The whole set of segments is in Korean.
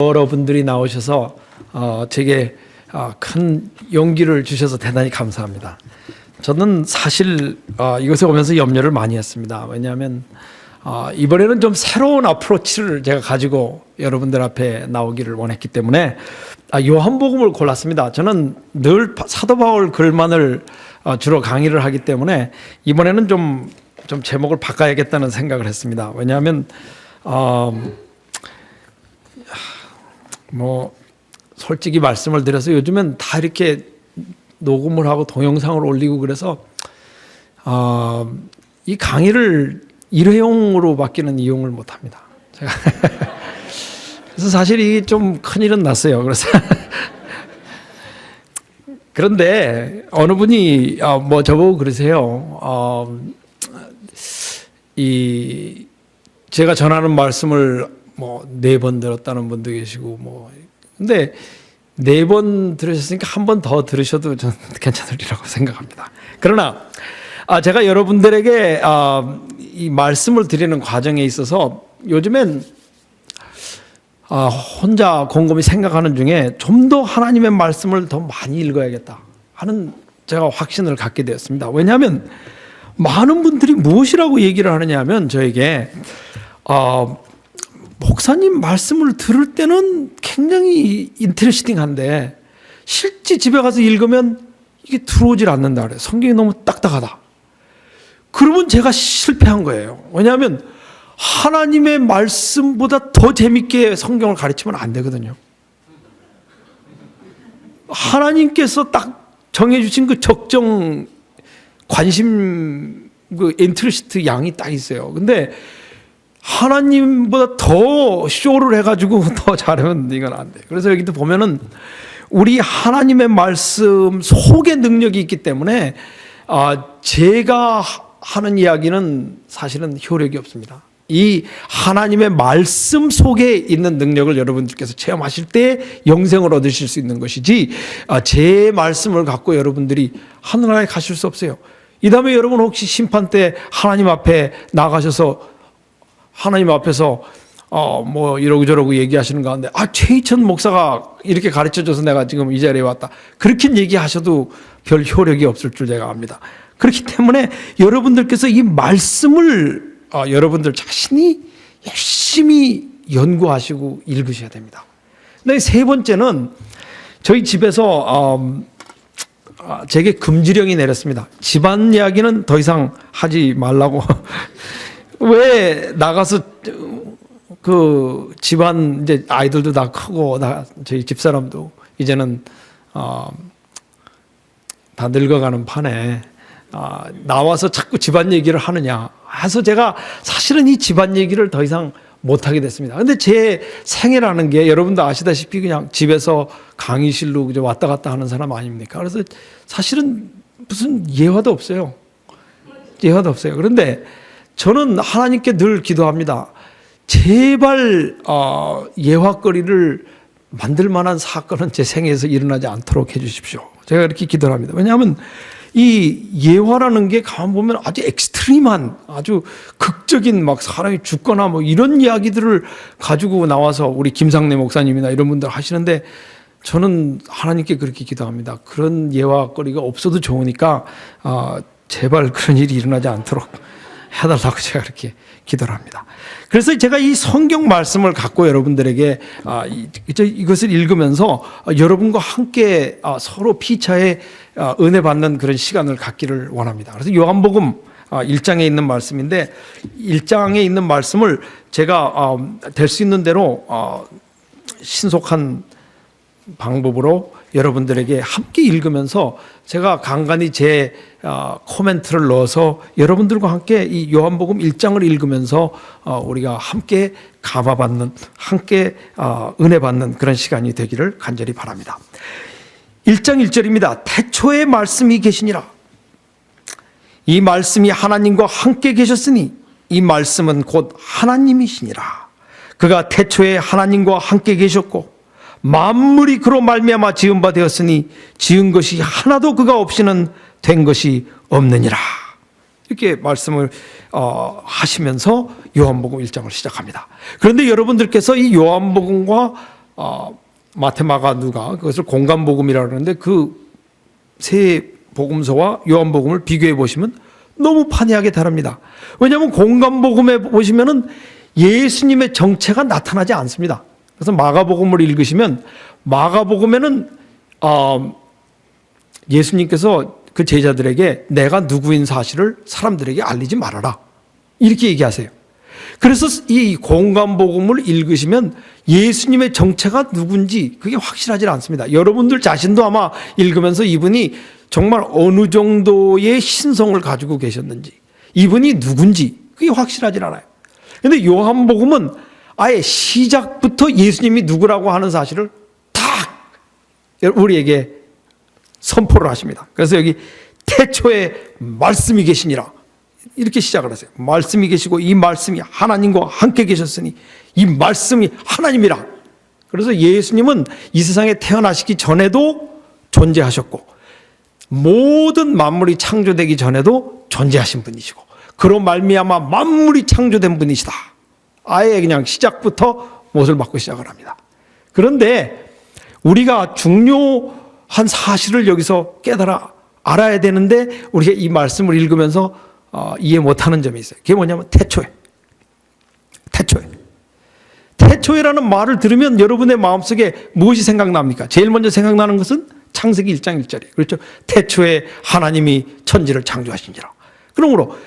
여러분들이 나오셔서 제게 큰 용기를 주셔서 대단히 감사합니다. 저는 사실 이곳에 오면서 염려를 많이 했습니다. 왜냐하면 이번에는 좀 새로운 어프로치를 제가 가지고 여러분들 앞에 나오기를 원했기 때문에 요한복음을 골랐습니다. 저는 늘 사도 바울 글만을 주로 강의를 하기 때문에 이번에는 좀 제목을 바꿔야겠다는 생각을 했습니다. 왜냐하면 솔직히 말씀을 드려서 요즘엔 다 이렇게 녹음을 하고 동영상을 올리고 그래서 이 강의를 일회용으로 바뀌는 이용을 못합니다. 제가 그래서 사실 이게 좀 큰일은 났어요. 그래서 그런데 어느 분이 저보고 그러세요. 제가 전하는 말씀을 4번 들었다는 분도 계시고 근데 4번 들으셨으니까 한 번 더 들으셔도 저는 괜찮으리라고 생각합니다. 그러나 제가 여러분들에게 이 말씀을 드리는 과정에 있어서 요즘엔 혼자 곰곰이 생각하는 중에 좀 더 하나님의 말씀을 더 많이 읽어야겠다 하는 제가 확신을 갖게 되었습니다. 왜냐하면 많은 분들이 무엇이라고 얘기를 하느냐 하면 저에게 목사님 말씀을 들을 때는 굉장히 인터레스팅한데 실제 집에 가서 읽으면 이게 들어오질 않는다 그래요. 성경이 너무 딱딱하다. 그러면 제가 실패한 거예요. 왜냐하면 하나님의 말씀보다 더 재밌게 성경을 가르치면 안 되거든요. 하나님께서 딱 정해주신 그 적정 관심, 인트레스트 양이 딱 있어요. 근데 하나님보다 더 쇼를 해가지고 더 잘하면 이건 안 돼. 그래서 여기도 보면은 우리 하나님의 말씀 속의 능력이 있기 때문에 제가 하는 이야기는 사실은 효력이 없습니다. 이 하나님의 말씀 속에 있는 능력을 여러분들께서 체험하실 때 영생을 얻으실 수 있는 것이지 제 말씀을 갖고 여러분들이 하늘나라에 가실 수 없어요. 이 다음에 여러분 혹시 심판 때 하나님 앞에 나가셔서 하나님 앞에서 이러고 얘기하시는 가운데 최희천 목사가 이렇게 가르쳐줘서 내가 지금 이 자리에 왔다 그렇게 얘기하셔도 별 효력이 없을 줄 제가 압니다. 그렇기 때문에 여러분들께서 이 말씀을 여러분들 자신이 열심히 연구하시고 읽으셔야 됩니다. 근데 세 번째는 저희 집에서 제게 금지령이 내렸습니다. 집안 이야기는 더 이상 하지 말라고. 왜 나가서 집안 이제 아이들도 다 크고 저희 집사람도 이제는 다 늙어가는 판에 나와서 자꾸 집안 얘기를 하느냐 해서 제가 사실은 이 집안 얘기를 더 이상 못하게 됐습니다. 근데 제 생애라는 게 여러분도 아시다시피 그냥 집에서 강의실로 왔다 갔다 하는 사람 아닙니까? 그래서 사실은 무슨 예화도 없어요. 예화도 없어요. 그런데 저는 하나님께 늘 기도합니다. 제발 예화거리를 만들 만한 사건은 제 생애에서 일어나지 않도록 해주십시오. 제가 이렇게 기도를 합니다. 왜냐하면 이 예화라는 게 가만 보면 아주 эк스트림한 아주 극적인 사람이 죽거나 이런 이야기들을 가지고 나와서 우리 김상래 목사님이나 이런 분들 하시는데 저는 하나님께 그렇게 기도합니다. 그런 예화거리가 없어도 좋으니까 제발 그런 일이 일어나지 않도록 해달라고 제가 그렇게 기도를 합니다. 그래서 제가 이 성경 말씀을 갖고 여러분들에게 이것을 읽으면서 여러분과 함께 서로 피차에 은혜 받는 그런 시간을 갖기를 원합니다. 그래서 요한복음 1장에 있는 말씀인데 1장에 있는 말씀을 제가 될 수 있는 대로 신속한 방법으로 여러분들에게 함께 읽으면서 제가 간간히 제 코멘트를 넣어서 여러분들과 함께 이 요한복음 1장을 읽으면서 우리가 함께 감화받는, 함께 은혜 받는 그런 시간이 되기를 간절히 바랍니다. 1장 1절입니다. 태초에 말씀이 계시니라. 이 말씀이 하나님과 함께 계셨으니 이 말씀은 곧 하나님이시니라. 그가 태초에 하나님과 함께 계셨고 만물이 그로 말미암아 지은 바 되었으니 지은 것이 하나도 그가 없이는 된 것이 없느니라. 이렇게 말씀을 하시면서 요한복음 1장을 시작합니다. 그런데 여러분들께서 이 요한복음과 마테마가 누가 그것을 공간복음이라고 하는데 그 세 복음서와 요한복음을 비교해 보시면 너무 판이하게 다릅니다. 왜냐하면 공간복음에 보시면은 예수님의 정체가 나타나지 않습니다. 그래서 마가복음을 읽으시면 마가복음에는 예수님께서 그 제자들에게 내가 누구인 사실을 사람들에게 알리지 말아라 이렇게 얘기하세요. 그래서 이 공간복음을 읽으시면 예수님의 정체가 누군지 그게 확실하지 않습니다. 여러분들 자신도 아마 읽으면서 이분이 정말 어느 정도의 신성을 가지고 계셨는지, 이분이 누군지 그게 확실하지 않아요. 그런데 요한복음은 아예 시작부터 예수님이 누구라고 하는 사실을 딱 우리에게 선포를 하십니다. 그래서 여기 태초에 말씀이 계시니라 이렇게 시작을 하세요. 말씀이 계시고 이 말씀이 하나님과 함께 계셨으니 이 말씀이 하나님이라. 그래서 예수님은 이 세상에 태어나시기 전에도 존재하셨고 모든 만물이 창조되기 전에도 존재하신 분이시고 그로 말미암아 만물이 창조된 분이시다. 아예 그냥 시작부터 못을 받고 시작을 합니다. 그런데 우리가 중요한 사실을 여기서 깨달아 알아야 되는데 우리가 이 말씀을 읽으면서 이해 못하는 점이 있어요. 그게 뭐냐면 태초에라는 말을 들으면 여러분의 마음속에 무엇이 생각납니까? 제일 먼저 생각나는 것은 창세기 1장 1절이에요. 그렇죠? 태초에 하나님이 천지를 창조하시니라. 그러므로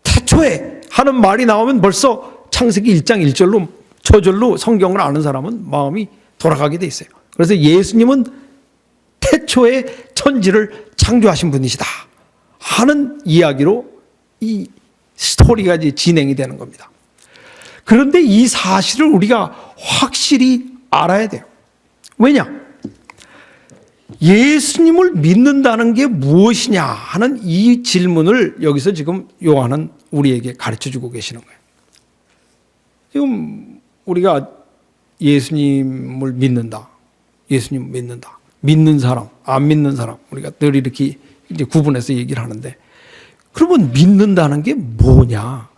태초에 하는 말이 나오면 벌써 창세기 1장 1절로 저절로 성경을 아는 사람은 마음이 돌아가게 돼 있어요. 그래서 예수님은 태초에 천지를 창조하신 분이시다 하는 이야기로 이 스토리가 이제 진행이 되는 겁니다. 그런데 이 사실을 우리가 확실히 알아야 돼요. 왜냐? 예수님을 믿는다는 게 무엇이냐 하는 이 질문을 여기서 지금 요한은 우리에게 가르쳐주고 계시는 거예요. 지금 우리가 예수님을 믿는다, 예수님 믿는다, 믿는 사람, 안 믿는 사람, 우리가 늘 이렇게 이제 구분해서 얘기를 하는데, 그러면 믿는다는 게 뭐냐?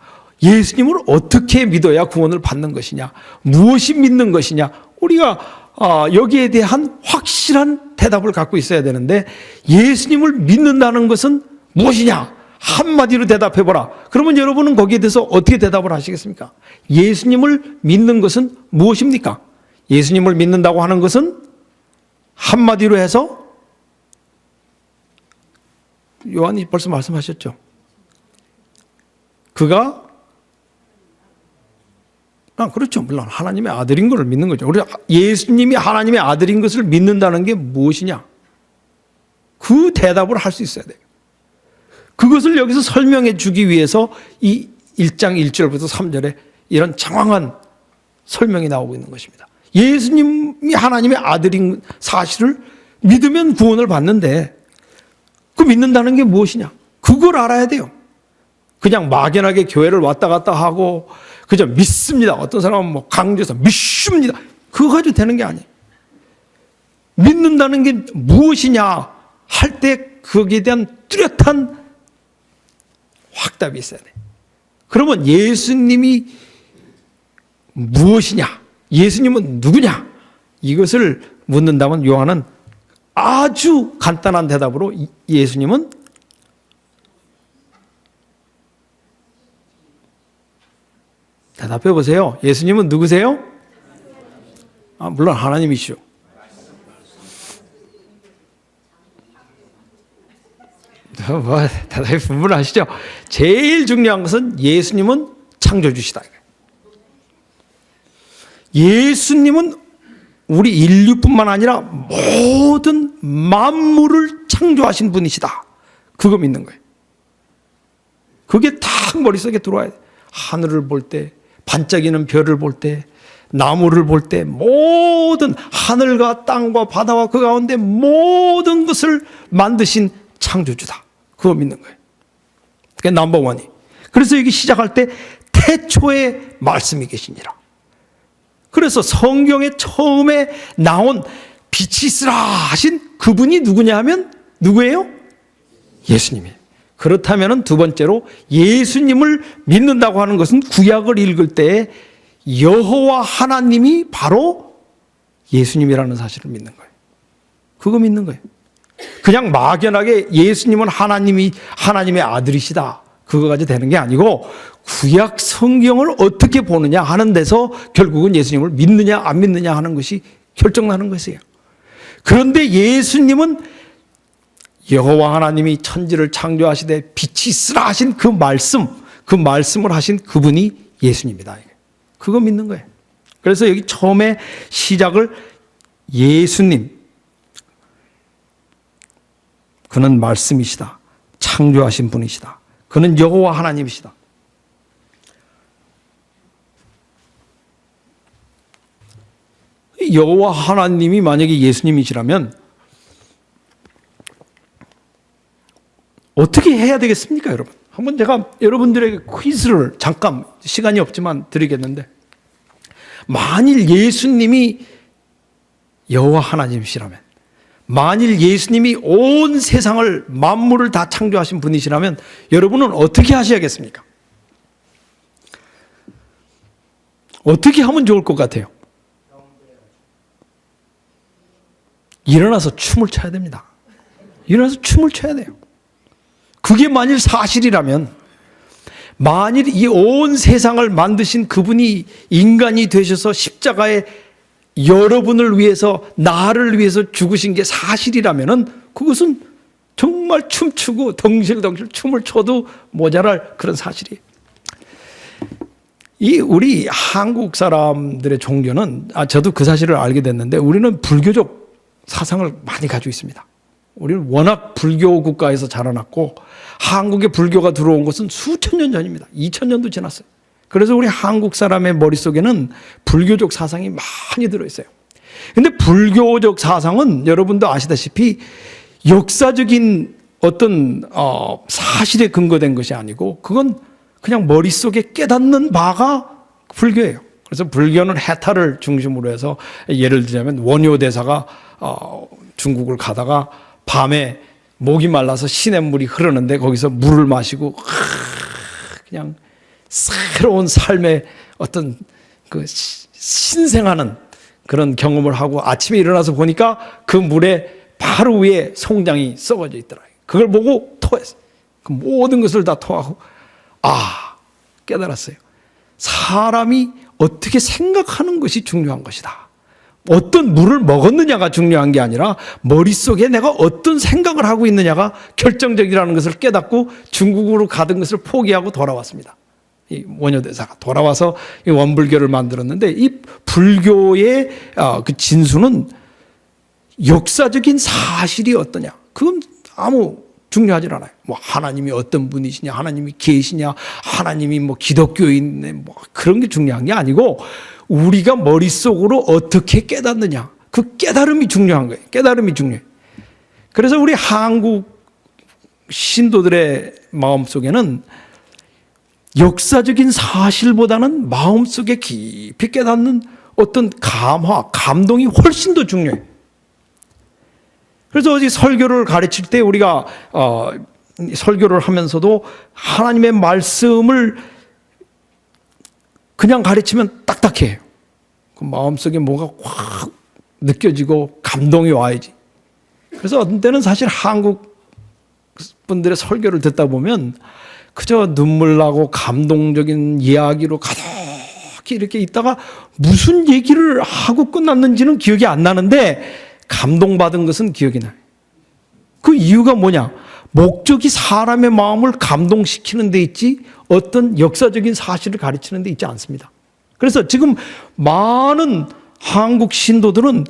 예수님을 어떻게 믿어야 구원을 받는 것이냐? 무엇이 믿는 것이냐? 우리가 여기에 대한 확실한 대답을 갖고 있어야 되는데, 예수님을 믿는다는 것은 무엇이냐? 한마디로 대답해보라. 그러면 여러분은 거기에 대해서 어떻게 대답을 하시겠습니까? 예수님을 믿는 것은 무엇입니까? 예수님을 믿는다고 하는 것은 한마디로 해서 요한이 벌써 말씀하셨죠. 그가 그렇죠. 물론 하나님의 아들인 것을 믿는 거죠. 우리 예수님이 하나님의 아들인 것을 믿는다는 게 무엇이냐? 그 대답을 할 수 있어야 돼요. 그것을 여기서 설명해 주기 위해서 이 1장 1절부터 3절에 이런 장황한 설명이 나오고 있는 것입니다. 예수님이 하나님의 아들인 사실을 믿으면 구원을 받는데 그 믿는다는 게 무엇이냐? 그걸 알아야 돼요. 그냥 막연하게 교회를 왔다 갔다 하고 그저 믿습니다. 어떤 사람은 뭐 강조해서 믿습니다. 그거 가지고 되는 게 아니에요. 믿는다는 게 무엇이냐 할 때 거기에 대한 뚜렷한 확답이 있어야 돼. 그러면 예수님이 무엇이냐? 예수님은 누구냐? 이것을 묻는다면 요한은 아주 간단한 대답으로 예수님은 대답해 보세요. 예수님은 누구세요? 물론 하나님이시죠. 대답이 분분하시죠. 제일 중요한 것은 예수님은 창조주시다. 예수님은 우리 인류뿐만 아니라 모든 만물을 창조하신 분이시다. 그거 믿는 거예요. 그게 딱 머릿속에 들어와야 돼. 하늘을 볼 때, 반짝이는 별을 볼 때, 나무를 볼 때, 모든 하늘과 땅과 바다와 그 가운데 모든 것을 만드신 창조주다. 그거 믿는 거예요. 그게 넘버원이. 그래서 여기 시작할 때 태초에 말씀이 계시니라. 그래서 성경에 처음에 나온 빛이 있으라 하신 그분이 누구냐 하면 누구예요? 예수님이에요. 그렇다면 두 번째로 예수님을 믿는다고 하는 것은 구약을 읽을 때 여호와 하나님이 바로 예수님이라는 사실을 믿는 거예요. 그거 믿는 거예요. 그냥 막연하게 예수님은 하나님의 아들이시다, 그거 가지고 되는 게 아니고 구약 성경을 어떻게 보느냐 하는 데서 결국은 예수님을 믿느냐 안 믿느냐 하는 것이 결정나는 것이에요. 그런데 예수님은 여호와 하나님이 천지를 창조하시되 빛이 있으라 하신 그 말씀을 하신 그분이 예수님이다. 그거 믿는 거예요. 그래서 여기 처음에 시작을 예수님, 그는 말씀이시다, 창조하신 분이시다, 그는 여호와 하나님이시다. 여호와 하나님이 만약에 예수님이시라면 어떻게 해야 되겠습니까, 여러분? 한번 제가 여러분들에게 퀴즈를 잠깐, 시간이 없지만 드리겠는데, 만일 예수님이 여호와 하나님이시라면, 만일 예수님이 온 세상을, 만물을 다 창조하신 분이시라면 여러분은 어떻게 하셔야겠습니까? 어떻게 하면 좋을 것 같아요? 일어나서 춤을 춰야 됩니다. 일어나서 춤을 춰야 돼요. 그게 만일 사실이라면, 만일 이 온 세상을 만드신 그분이 인간이 되셔서 십자가에 여러분을 위해서, 나를 위해서 죽으신 게 사실이라면 그것은 정말 춤추고 덩실덩실 춤을 춰도 모자랄 그런 사실이에요. 이 우리 한국 사람들의 종교는, 저도 그 사실을 알게 됐는데, 우리는 불교적 사상을 많이 가지고 있습니다. 우리는 워낙 불교 국가에서 자라났고, 한국에 불교가 들어온 것은 수천 년 전입니다. 2000년도 지났어요. 그래서 우리 한국 사람의 머릿속에는 불교적 사상이 많이 들어있어요. 근데 불교적 사상은 여러분도 아시다시피 역사적인 어떤 사실에 근거된 것이 아니고, 그건 그냥 머릿속에 깨닫는 바가 불교예요. 그래서 불교는 해탈을 중심으로 해서, 예를 들자면 원효대사가 중국을 가다가 밤에 목이 말라서 시냇물이 흐르는데 거기서 물을 마시고 그냥 새로운 삶의 어떤 그 신생하는 그런 경험을 하고, 아침에 일어나서 보니까 그 물에 바로 위에 송장이 썩어져 있더라고요. 그걸 보고 토했어요. 그 모든 것을 다 토하고 깨달았어요. 사람이 어떻게 생각하는 것이 중요한 것이다. 어떤 물을 먹었느냐가 중요한 게 아니라 머릿속에 내가 어떤 생각을 하고 있느냐가 결정적이라는 것을 깨닫고 중국으로 가던 것을 포기하고 돌아왔습니다. 이 원효대사가 돌아와서 이 원불교를 만들었는데, 이 불교의 그 진수는 역사적인 사실이 어떠냐, 그건 아무 중요하지 않아요. 뭐 하나님이 어떤 분이시냐, 하나님이 계시냐, 하나님이 뭐 기독교인네, 뭐 그런 게 중요한 게 아니고 우리가 머릿속으로 어떻게 깨닫느냐, 그 깨달음이 중요한 거예요. 깨달음이 중요해요. 그래서 우리 한국 신도들의 마음속에는 역사적인 사실보다는 마음속에 깊이 깨닫는 어떤 감동이 훨씬 더 중요해요. 그래서 어제 설교를 가르칠 때 우리가 설교를 하면서도 하나님의 말씀을 그냥 가르치면 딱딱해요. 그 마음속에 뭐가 확 느껴지고 감동이 와야지. 그래서 어떤 때는 사실 한국 분들의 설교를 듣다 보면 그저 눈물 나고 감동적인 이야기로 가득히 이렇게 있다가 무슨 얘기를 하고 끝났는지는 기억이 안 나는데 감동받은 것은 기억이 나요. 그 이유가 뭐냐? 목적이 사람의 마음을 감동시키는 데 있지 어떤 역사적인 사실을 가르치는 데 있지 않습니다. 그래서 지금 많은 한국 신도들은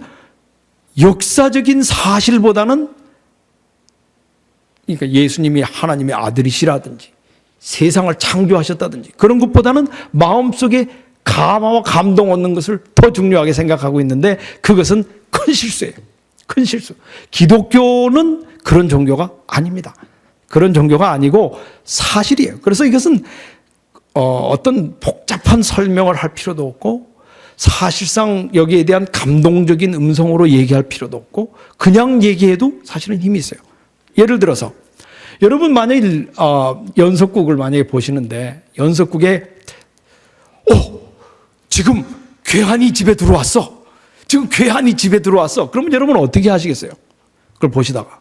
역사적인 사실보다는, 그러니까 예수님이 하나님의 아들이시라든지 세상을 창조하셨다든지 그런 것보다는 마음속에 감화와 감동 얻는 것을 더 중요하게 생각하고 있는데, 그것은 큰 실수예요. 큰 실수. 기독교는 그런 종교가 아닙니다. 그런 종교가 아니고 사실이에요. 그래서 이것은 어떤 복잡한 설명을 할 필요도 없고, 사실상 여기에 대한 감동적인 음성으로 얘기할 필요도 없고, 그냥 얘기해도 사실은 힘이 있어요. 예를 들어서 여러분 만약에 연속국을 만약에 보시는데, 연속국에 지금 괴한이 집에 들어왔어, 지금 괴한이 집에 들어왔어. 그러면 여러분 어떻게 하시겠어요? 그걸 보시다가.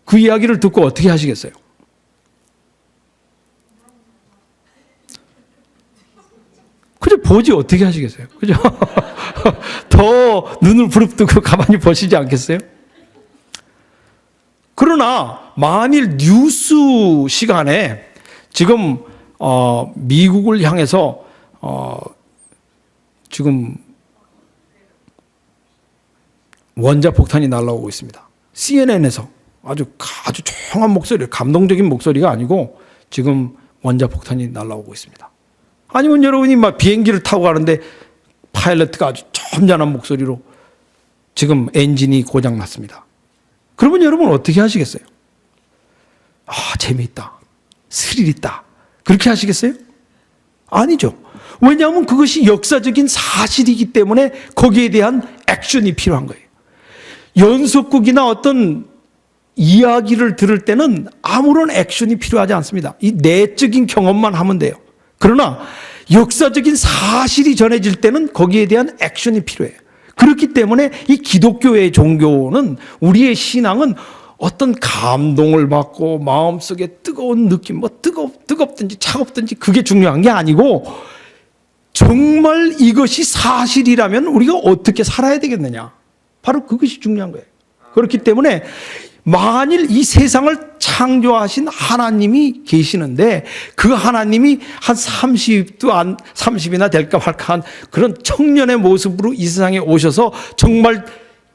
그 이야기를 듣고 어떻게 하시겠어요? 그저 보지 어떻게 하시겠어요? 그죠? 더 눈을 부릅뜨고 가만히 보시지 않겠어요? 그러나 만일 뉴스 시간에 지금 미국을 향해서 지금 원자폭탄이 날아오고 있습니다. CNN에서 아주 조용한 목소리, 감동적인 목소리가 아니고 지금 원자폭탄이 날아오고 있습니다. 아니면 여러분이 막 비행기를 타고 가는데 파일럿가 아주 점잖은 목소리로 지금 엔진이 고장 났습니다. 그러면 여러분 어떻게 하시겠어요? 재미있다. 스릴 있다. 그렇게 하시겠어요? 아니죠. 왜냐하면 그것이 역사적인 사실이기 때문에 거기에 대한 액션이 필요한 거예요. 연속극이나 어떤 이야기를 들을 때는 아무런 액션이 필요하지 않습니다. 이 내적인 경험만 하면 돼요. 그러나 역사적인 사실이 전해질 때는 거기에 대한 액션이 필요해요. 그렇기 때문에 이 기독교의 종교는, 우리의 신앙은 어떤 감동을 받고 마음속에 뜨거운 느낌, 뜨겁든지 차갑든지 그게 중요한 게 아니고, 정말 이것이 사실이라면 우리가 어떻게 살아야 되겠느냐, 바로 그것이 중요한 거예요. 그렇기 때문에 만일 이 세상을 창조하신 하나님이 계시는데 그 하나님이 한 30이나 될까 말까 한 그런 청년의 모습으로 이 세상에 오셔서 정말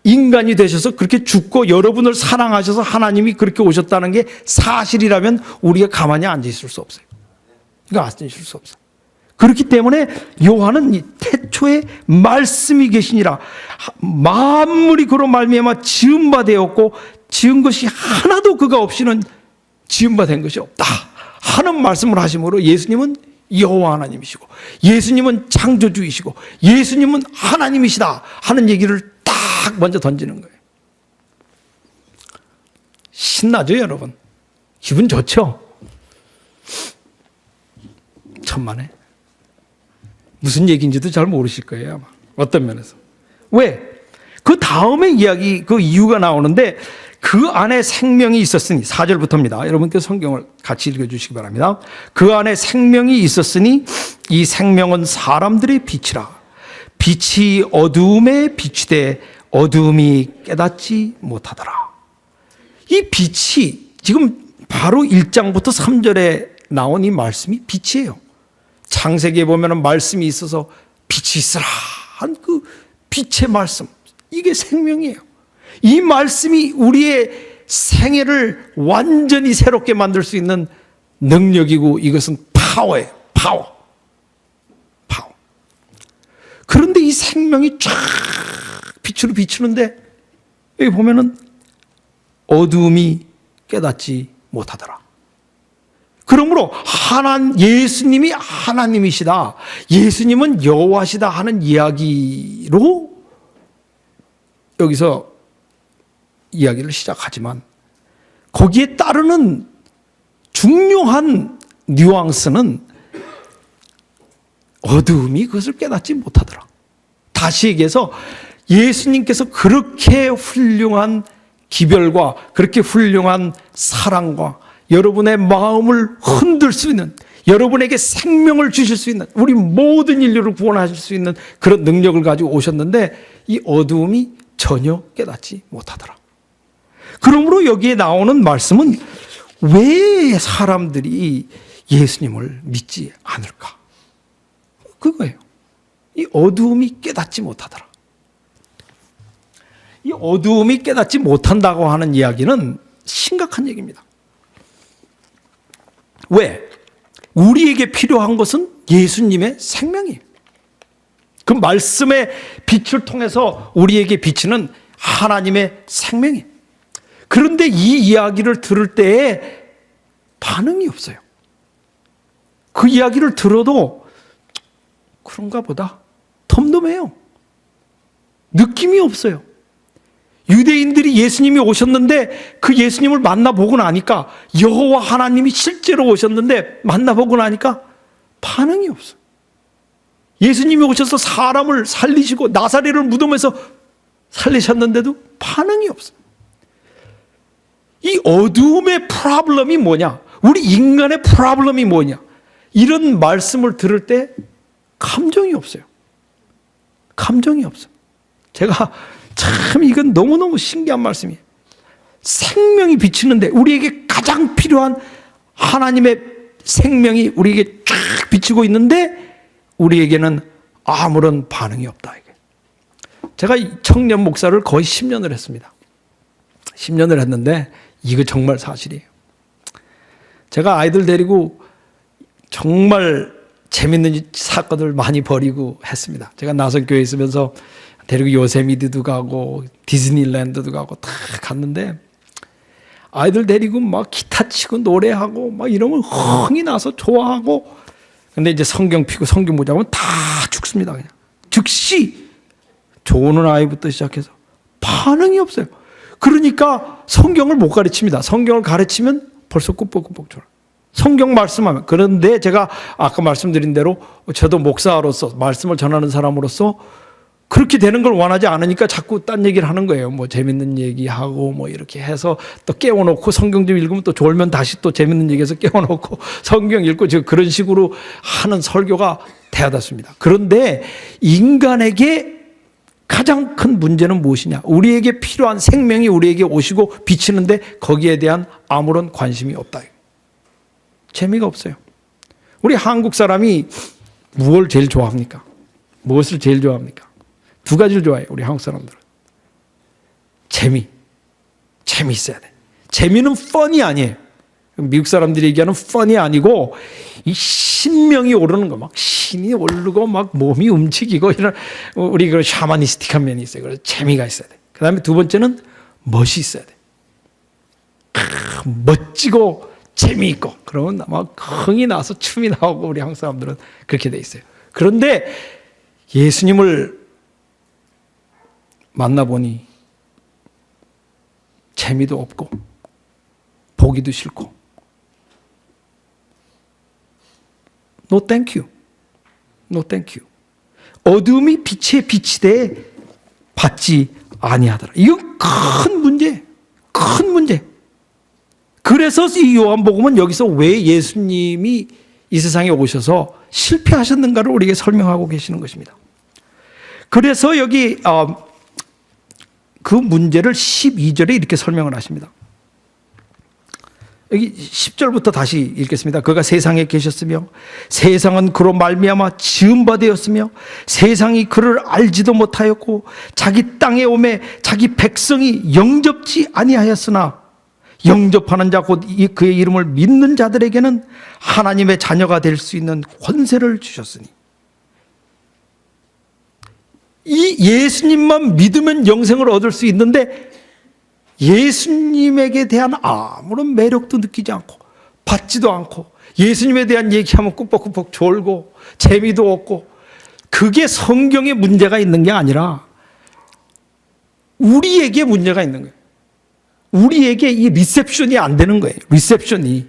인간이 되셔서 그렇게 죽고 여러분을 사랑하셔서 하나님이 그렇게 오셨다는 게 사실이라면 우리가 가만히 앉아 있을 수 없어요. 이거 앉아 있을 수 없어요. 그렇기 때문에 요한은 이 태초에 말씀이 계시니라, 만물이 그로 말미암아 지은 바 되었고 지은 것이 하나도 그가 없이는 지은 바 된 것이 없다 하는 말씀을 하심으로 예수님은 여호와 하나님이시고 예수님은 창조주이시고 예수님은 하나님이시다 하는 얘기를 딱 먼저 던지는 거예요. 신나죠, 여러분? 기분 좋죠? 천만에. 무슨 얘기인지도 잘 모르실 거예요, 아마. 어떤 면에서. 왜? 그 다음에 이야기, 그 이유가 나오는데, 그 안에 생명이 있었으니, 4절부터입니다. 여러분께 성경을 같이 읽어주시기 바랍니다. 그 안에 생명이 있었으니 이 생명은 사람들의 빛이라. 빛이 어두움에 비추되 어두움이 깨닫지 못하더라. 이 빛이 지금 바로 1장부터 3절에 나온 이 말씀이 빛이에요. 창세기에 보면 말씀이 있어서 빛이 있으라 한 그 빛의 말씀, 이게 생명이에요. 이 말씀이 우리의 생애를 완전히 새롭게 만들 수 있는 능력이고 이것은 파워예요. 파워. 그런데 이 생명이 쫙 빛으로 비추는데 여기 보면은 어두움이 깨닫지 못하더라. 그러므로 예수님이 하나님이시다, 예수님은 여호와시다 하는 이야기로 여기서 이야기를 시작하지만 거기에 따르는 중요한 뉘앙스는 어두움이 그것을 깨닫지 못하더라. 다시 얘기해서 예수님께서 그렇게 훌륭한 기별과 그렇게 훌륭한 사랑과 여러분의 마음을 흔들 수 있는, 여러분에게 생명을 주실 수 있는, 우리 모든 인류를 구원하실 수 있는 그런 능력을 가지고 오셨는데 이 어두움이 전혀 깨닫지 못하더라. 그러므로 여기에 나오는 말씀은 왜 사람들이 예수님을 믿지 않을까? 그거예요. 이 어두움이 깨닫지 못하더라. 이 어두움이 깨닫지 못한다고 하는 이야기는 심각한 얘기입니다. 왜? 우리에게 필요한 것은 예수님의 생명이에요. 그 말씀의 빛을 통해서 우리에게 비치는 하나님의 생명이에요. 그런데 이 이야기를 들을 때에 반응이 없어요. 그 이야기를 들어도 그런가 보다, 덤덤해요. 느낌이 없어요. 유대인들이 예수님이 오셨는데 그 예수님을 만나보고 나니까, 여호와 하나님이 실제로 오셨는데 만나보고 나니까 반응이 없어요. 예수님이 오셔서 사람을 살리시고 나사렛을 무덤에서 살리셨는데도 반응이 없어요. 이 어두움의 프로블럼이 뭐냐? 우리 인간의 프로블럼이 뭐냐? 이런 말씀을 들을 때 감정이 없어요. 감정이 없어요. 제가 참 이건 너무너무 신기한 말씀이에요. 생명이 비치는데 우리에게 가장 필요한 하나님의 생명이 우리에게 쫙 비치고 있는데 우리에게는 아무런 반응이 없다. 이게. 제가 청년 목사를 거의 10년을 했습니다. 10년을 했는데 이거 정말 사실이에요. 제가 아이들 데리고 정말 재밌는 사건을 많이 벌이고 했습니다. 제가 나선교회에 있으면서 데리고 요세미티도 가고 디즈니랜드도 가고 다 갔는데 아이들 데리고 막 기타 치고 노래하고 막 이러면 흥이 나서 좋아하고, 근데 이제 성경 피고 성경 보자면 다 죽습니다. 그냥 즉시 조는 아이부터 시작해서 반응이 없어요. 그러니까 성경을 못 가르칩니다. 성경을 가르치면 벌써 꾸벅꾸벅 졸아. 성경 말씀하면. 그런데 제가 아까 말씀드린 대로 저도 목사로서 말씀을 전하는 사람으로서 그렇게 되는 걸 원하지 않으니까 자꾸 딴 얘기를 하는 거예요. 뭐 재밌는 얘기하고 뭐 이렇게 해서 또 깨워놓고 성경 좀 읽으면 또 졸면 다시 또 재밌는 얘기해서 깨워놓고 성경 읽고 지금 그런 식으로 하는 설교가 되어졌습니다. 그런데 인간에게 가장 큰 문제는 무엇이냐? 우리에게 필요한 생명이 우리에게 오시고 비치는데 거기에 대한 아무런 관심이 없다. 재미가 없어요. 우리 한국 사람이 무엇을 제일 좋아합니까? 무엇을 제일 좋아합니까? 두 가지를 좋아해요. 우리 한국 사람들은. 재미 있어야 돼. 재미는 펀이 아니에요. 미국 사람들이 얘기하는 펀이 아니고 이 신명이 오르는 거, 막 신이 오르고 막 몸이 움직이고 이런 우리 그 샤머니스틱한 면이 있어요. 그래서 재미가 있어야 돼. 그 다음에 두 번째는 멋이 있어야 돼. 멋지고 재미있고 그러면 막 흥이 나서 춤이 나오고 우리 한국 사람들은 그렇게 돼 있어요. 그런데 예수님을 만나보니 재미도 없고 보기도 싫고 No thank you. No thank you. 어둠이 빛에 비치되 받지 아니하더라. 이건 큰 문제. 큰 문제. 그래서 이 요한복음은 여기서 왜 예수님이 이 세상에 오셔서 실패하셨는가를 우리에게 설명하고 계시는 것입니다. 그래서 여기 그 문제를 12절에 이렇게 설명을 하십니다. 여기 10절부터 다시 읽겠습니다. 그가 세상에 계셨으며 세상은 그로 말미암아 지은 바 되었으며 세상이 그를 알지도 못하였고 자기 땅에 오매 자기 백성이 영접지 아니하였으나 영접하는 자 곧 그의 이름을 믿는 자들에게는 하나님의 자녀가 될 수 있는 권세를 주셨으니. 이 예수님만 믿으면 영생을 얻을 수 있는데 예수님에게 대한 아무런 매력도 느끼지 않고 받지도 않고 예수님에 대한 얘기하면 꾸벅꾸벅 졸고 재미도 없고, 그게 성경에 문제가 있는 게 아니라 우리에게 문제가 있는 거예요. 우리에게 이 리셉션이 안 되는 거예요. 리셉션이.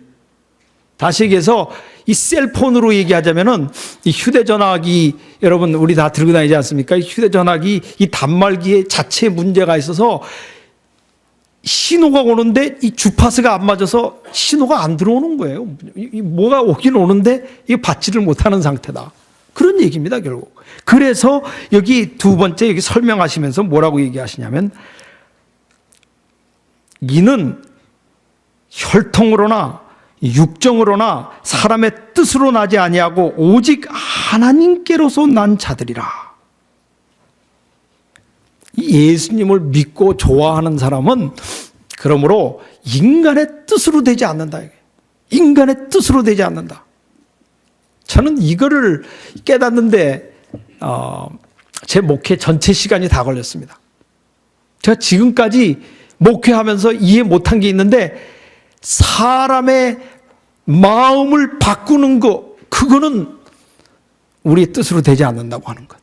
다시 얘기해서 이 셀폰으로 얘기하자면은 이 휴대전화기, 여러분 우리 다 들고 다니지 않습니까? 이 휴대전화기 이 단말기에 자체에 문제가 있어서 신호가 오는데 이 주파수가 안 맞아서 신호가 안 들어오는 거예요. 뭐가 오긴 오는데 이게 받지를 못하는 상태다. 그런 얘기입니다, 결국. 그래서 여기 두 번째 여기 설명하시면서 뭐라고 얘기하시냐면, 이는 혈통으로나 육정으로나 사람의 뜻으로 나지 아니하고 오직 하나님께로서 난 자들이라. 예수님을 믿고 좋아하는 사람은 그러므로 인간의 뜻으로 되지 않는다. 인간의 뜻으로 되지 않는다. 저는 이거를 깨닫는데 제 목회 전체 시간이 다 걸렸습니다. 제가 지금까지 목회하면서 이해 못한 게 있는데, 사람의 마음을 바꾸는 거, 그거는 우리의 뜻으로 되지 않는다고 하는 것.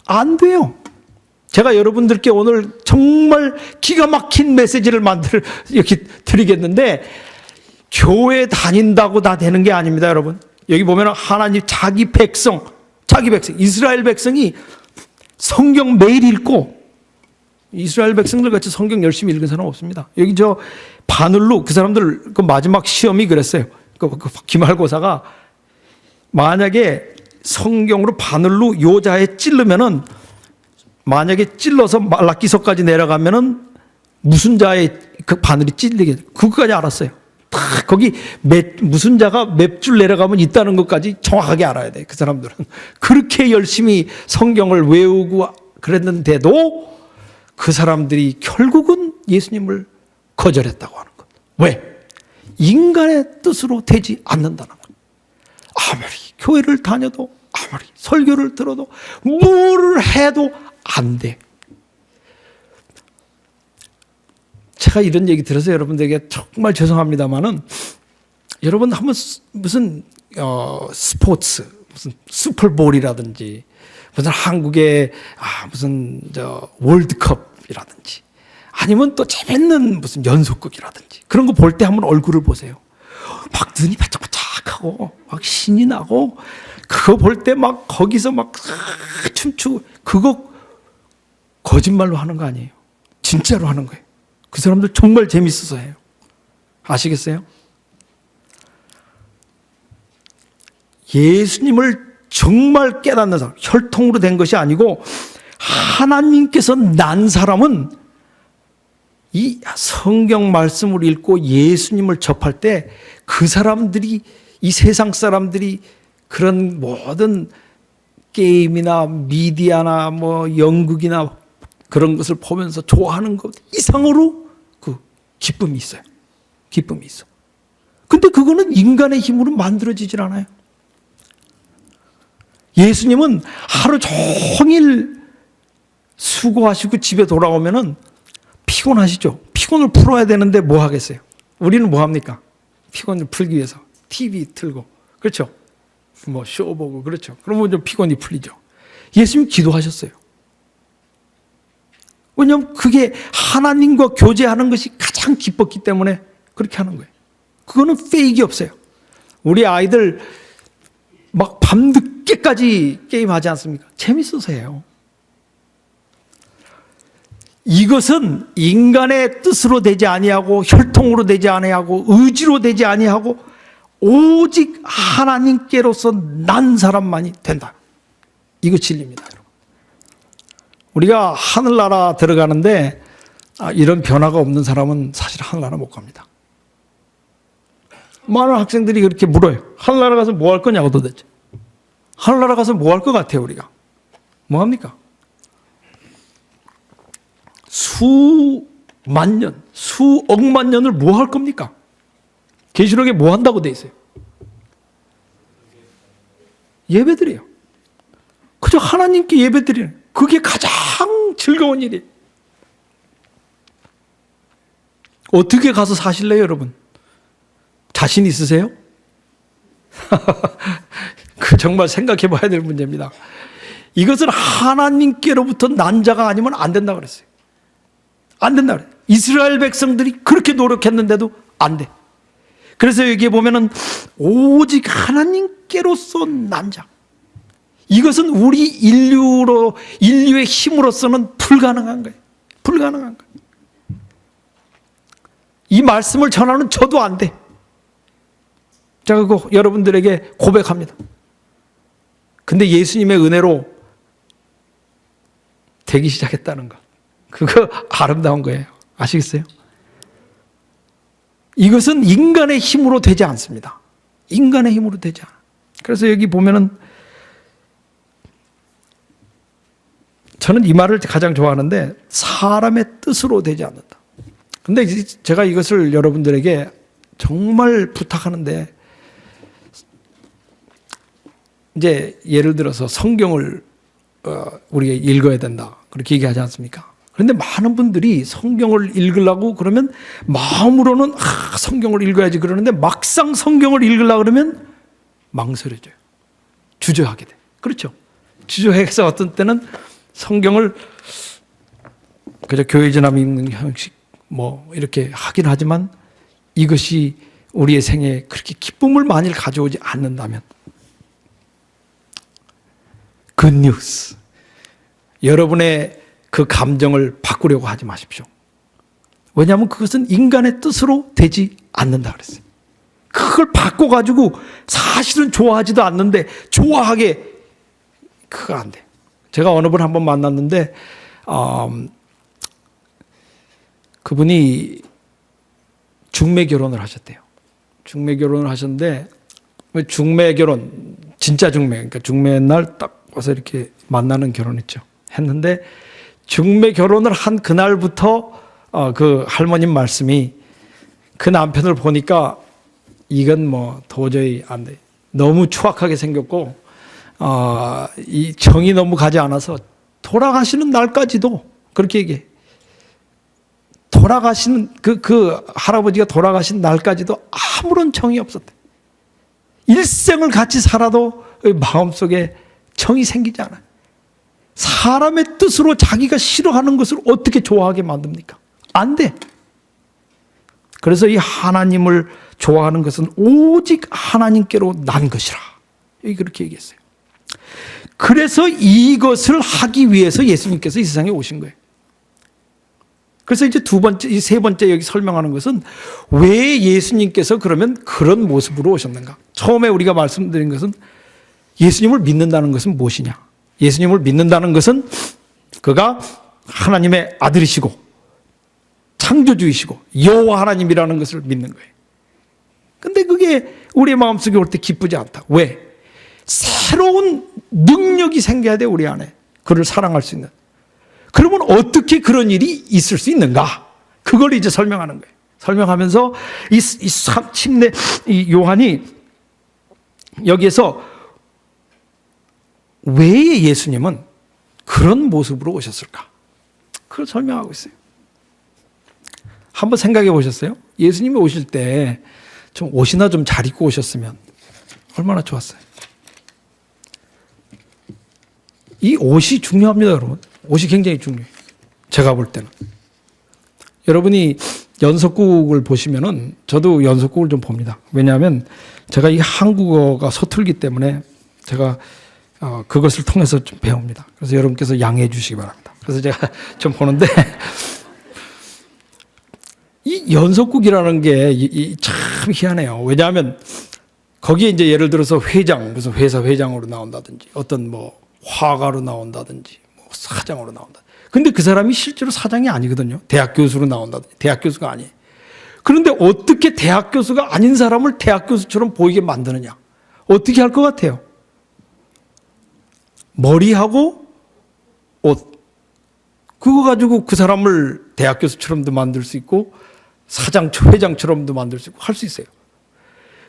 안 돼요. 제가 여러분들께 오늘 정말 기가 막힌 메시지를 이렇게 드리겠는데, 교회 다닌다고 다 되는 게 아닙니다, 여러분. 여기 보면 하나님 자기 백성, 자기 백성, 이스라엘 백성이 성경 매일 읽고, 이스라엘 백성들 같이 성경 열심히 읽은 사람 없습니다. 여기 저 바늘로 그 사람들 그 마지막 시험이 그랬어요. 그 기말고사가 만약에 성경으로 바늘로 요자에 찌르면은, 만약에 찔러서 말라기서까지 내려가면은 무슨 자의 그 바늘이 찔리게, 그것까지 알았어요. 다 거기 무슨 자가 몇 줄 내려가면 있다는 것까지 정확하게 알아야 돼. 그 사람들은 그렇게 열심히 성경을 외우고 그랬는데도 그 사람들이 결국은 예수님을 거절했다고 하는 것. 왜? 인간의 뜻으로 되지 않는다는 것. 아무리 교회를 다녀도, 아무리 설교를 들어도, 뭐를 해도 안 돼. 제가 이런 얘기 들어서 여러분들에게 정말 죄송합니다만은, 여러분 한번 무슨 스포츠, 무슨 슈퍼볼이라든지, 무슨 한국의 무슨 월드컵이라든지, 아니면 또 재밌는 무슨 연속극이라든지 그런 거 볼 때 한번 얼굴을 보세요. 막 눈이 바짝바짝하고 막 신이 나고, 그거 볼 때 막 거기서 막 춤추고, 그거 거짓말로 하는 거 아니에요. 진짜로 하는 거예요. 그 사람들 정말 재밌어서 해요. 아시겠어요? 예수님을 정말 깨닫는 사람, 혈통으로 된 것이 아니고 하나님께서 난 사람은 이 성경 말씀을 읽고 예수님을 접할 때 그 사람들이, 이 세상 사람들이 그런 모든 게임이나 미디어나 뭐 연극이나 그런 것을 보면서 좋아하는 것 이상으로 그 기쁨이 있어요. 기쁨이 있어. 근데 그거는 인간의 힘으로 만들어지질 않아요. 예수님은 하루 종일 수고하시고 집에 돌아오면은 피곤하시죠. 피곤을 풀어야 되는데 뭐 하겠어요? 우리는 뭐 합니까? 피곤을 풀기 위해서 TV 틀고, 그렇죠? 뭐 쇼 보고, 그렇죠? 그러면 좀 피곤이 풀리죠. 예수님 기도하셨어요. 왜냐하면 그게 하나님과 교제하는 것이 가장 기뻤기 때문에 그렇게 하는 거예요. 그거는 페이크가 없어요. 우리 아이들 막 밤늦게까지 게임하지 않습니까? 재밌어서 해요. 이것은 인간의 뜻으로 되지 아니하고, 혈통으로 되지 아니하고, 의지로 되지 아니하고, 오직 하나님께로서 난 사람만이 된다. 이거 진리입니다. 우리가 하늘나라 들어가는데 이런 변화가 없는 사람은 사실 하늘나라 못 갑니다. 많은 학생들이 그렇게 물어요. 하늘나라 가서 뭐 할 거냐고 도대체. 하늘나라 가서 뭐 할 것 같아요, 우리가? 뭐 합니까? 수만 년, 수억만 년을 뭐 할 겁니까? 계시록에 뭐 한다고 돼 있어요? 예배드려요. 그저 하나님께 예배드리는, 그게 가장 즐거운 일이에요. 어떻게 가서 사실래요, 여러분? 자신 있으세요? 그 정말 생각해 봐야 될 문제입니다. 이것은 하나님께로부터 난 자가 아니면 안 된다 그랬어요. 안 된다 그래요. 이스라엘 백성들이 그렇게 노력했는데도 안 돼. 그래서 여기에 보면은 오직 하나님께로서 난 자. 이것은 우리 인류의 힘으로서는 불가능한 거예요. 불가능한 거예요. 이 말씀을 전하는 저도 안 돼. 제가 그거 여러분들에게 고백합니다. 근데 예수님의 은혜로 되기 시작했다는 것. 그거 아름다운 거예요. 아시겠어요? 이것은 인간의 힘으로 되지 않습니다. 인간의 힘으로 되지 않아. 그래서 여기 보면은 저는 이 말을 가장 좋아하는데, 사람의 뜻으로 되지 않는다. 근데 제가 이것을 여러분들에게 정말 부탁하는데, 이제 예를 들어서 성경을 우리가 읽어야 된다, 그렇게 얘기하지 않습니까? 그런데 많은 분들이 성경을 읽으려고 그러면 마음으로는 성경을 읽어야지 그러는데, 막상 성경을 읽으려고 그러면 망설여져요. 주저하게 돼. 그렇죠? 주저해서 어떤 때는 성경을 그저 교회 지나 읽는 형식 뭐 이렇게 하긴 하지만, 이것이 우리의 생애에 그렇게 기쁨을 만일 가져오지 않는다면, 굿뉴스. 여러분의 그 감정을 바꾸려고 하지 마십시오. 왜냐하면 그것은 인간의 뜻으로 되지 않는다 그랬어요. 그걸 바꿔가지고 사실은 좋아하지도 않는데 좋아하게, 그거 안 돼. 제가 어느 분 한번 만났는데 그분이 중매 결혼을 하셨대요. 중매 결혼을 하셨는데, 중매 결혼, 진짜 중매, 그러니까 중매 날 딱 와서 이렇게 만나는 결혼했죠. 했는데 중매 결혼을 한 그날부터 그 할머님 말씀이, 그 남편을 보니까 이건 뭐 도저히 안 돼. 너무 추악하게 생겼고 이 정이 너무 가지 않아서 돌아가시는 날까지도 그렇게 얘기해. 돌아가시는 그 할아버지가 돌아가신 날까지도 아무런 정이 없었대. 일생을 같이 살아도 마음속에 정이 생기지 않아요. 사람의 뜻으로 자기가 싫어하는 것을 어떻게 좋아하게 만듭니까? 안 돼. 그래서 이 하나님을 좋아하는 것은 오직 하나님께로 난 것이라. 그렇게 얘기했어요. 그래서 이것을 하기 위해서 예수님께서 이 세상에 오신 거예요. 그래서 이제 세 번째 여기 설명하는 것은 왜 예수님께서 그러면 그런 모습으로 오셨는가? 처음에 우리가 말씀드린 것은 예수님을 믿는다는 것은 무엇이냐? 예수님을 믿는다는 것은 그가 하나님의 아들이시고 창조주이시고 여호와 하나님이라는 것을 믿는 거예요. 근데 그게 우리의 마음속에 올 때 기쁘지 않다. 왜? 새로운 능력이 생겨야 돼, 우리 안에. 그를 사랑할 수 있는. 그러면 어떻게 그런 일이 있을 수 있는가? 그걸 이제 설명하는 거예요. 설명하면서 이 요한이 여기에서 왜 예수님은 그런 모습으로 오셨을까? 그걸 설명하고 있어요. 한번 생각해 보셨어요? 예수님이 오실 때 좀 옷이나 좀 잘 입고 오셨으면 얼마나 좋았어요. 이 옷이 중요합니다, 여러분. 옷이 굉장히 중요해요. 제가 볼 때는. 여러분이 연속국을 보시면은, 저도 연속국을 좀 봅니다. 왜냐하면 제가 이 한국어가 서툴기 때문에 제가 그것을 통해서 좀 배웁니다. 그래서 여러분께서 양해해 주시기 바랍니다. 그래서 제가 좀 보는데 이 연속국이라는 게 참 희한해요. 왜냐하면 거기에 이제 예를 들어서 회장, 무슨 회사 회장으로 나온다든지, 어떤 뭐 화가로 나온다든지, 뭐 사장으로 나온다. 근데 그 사람이 실제로 사장이 아니거든요. 대학 교수로 나온다든지. 대학 교수가 아니에요. 그런데 어떻게 대학 교수가 아닌 사람을 대학 교수처럼 보이게 만드느냐? 어떻게 할 것 같아요? 머리하고 옷. 그거 가지고 그 사람을 대학 교수처럼도 만들 수 있고 사장, 회장처럼도 만들 수 있고 할 수 있어요.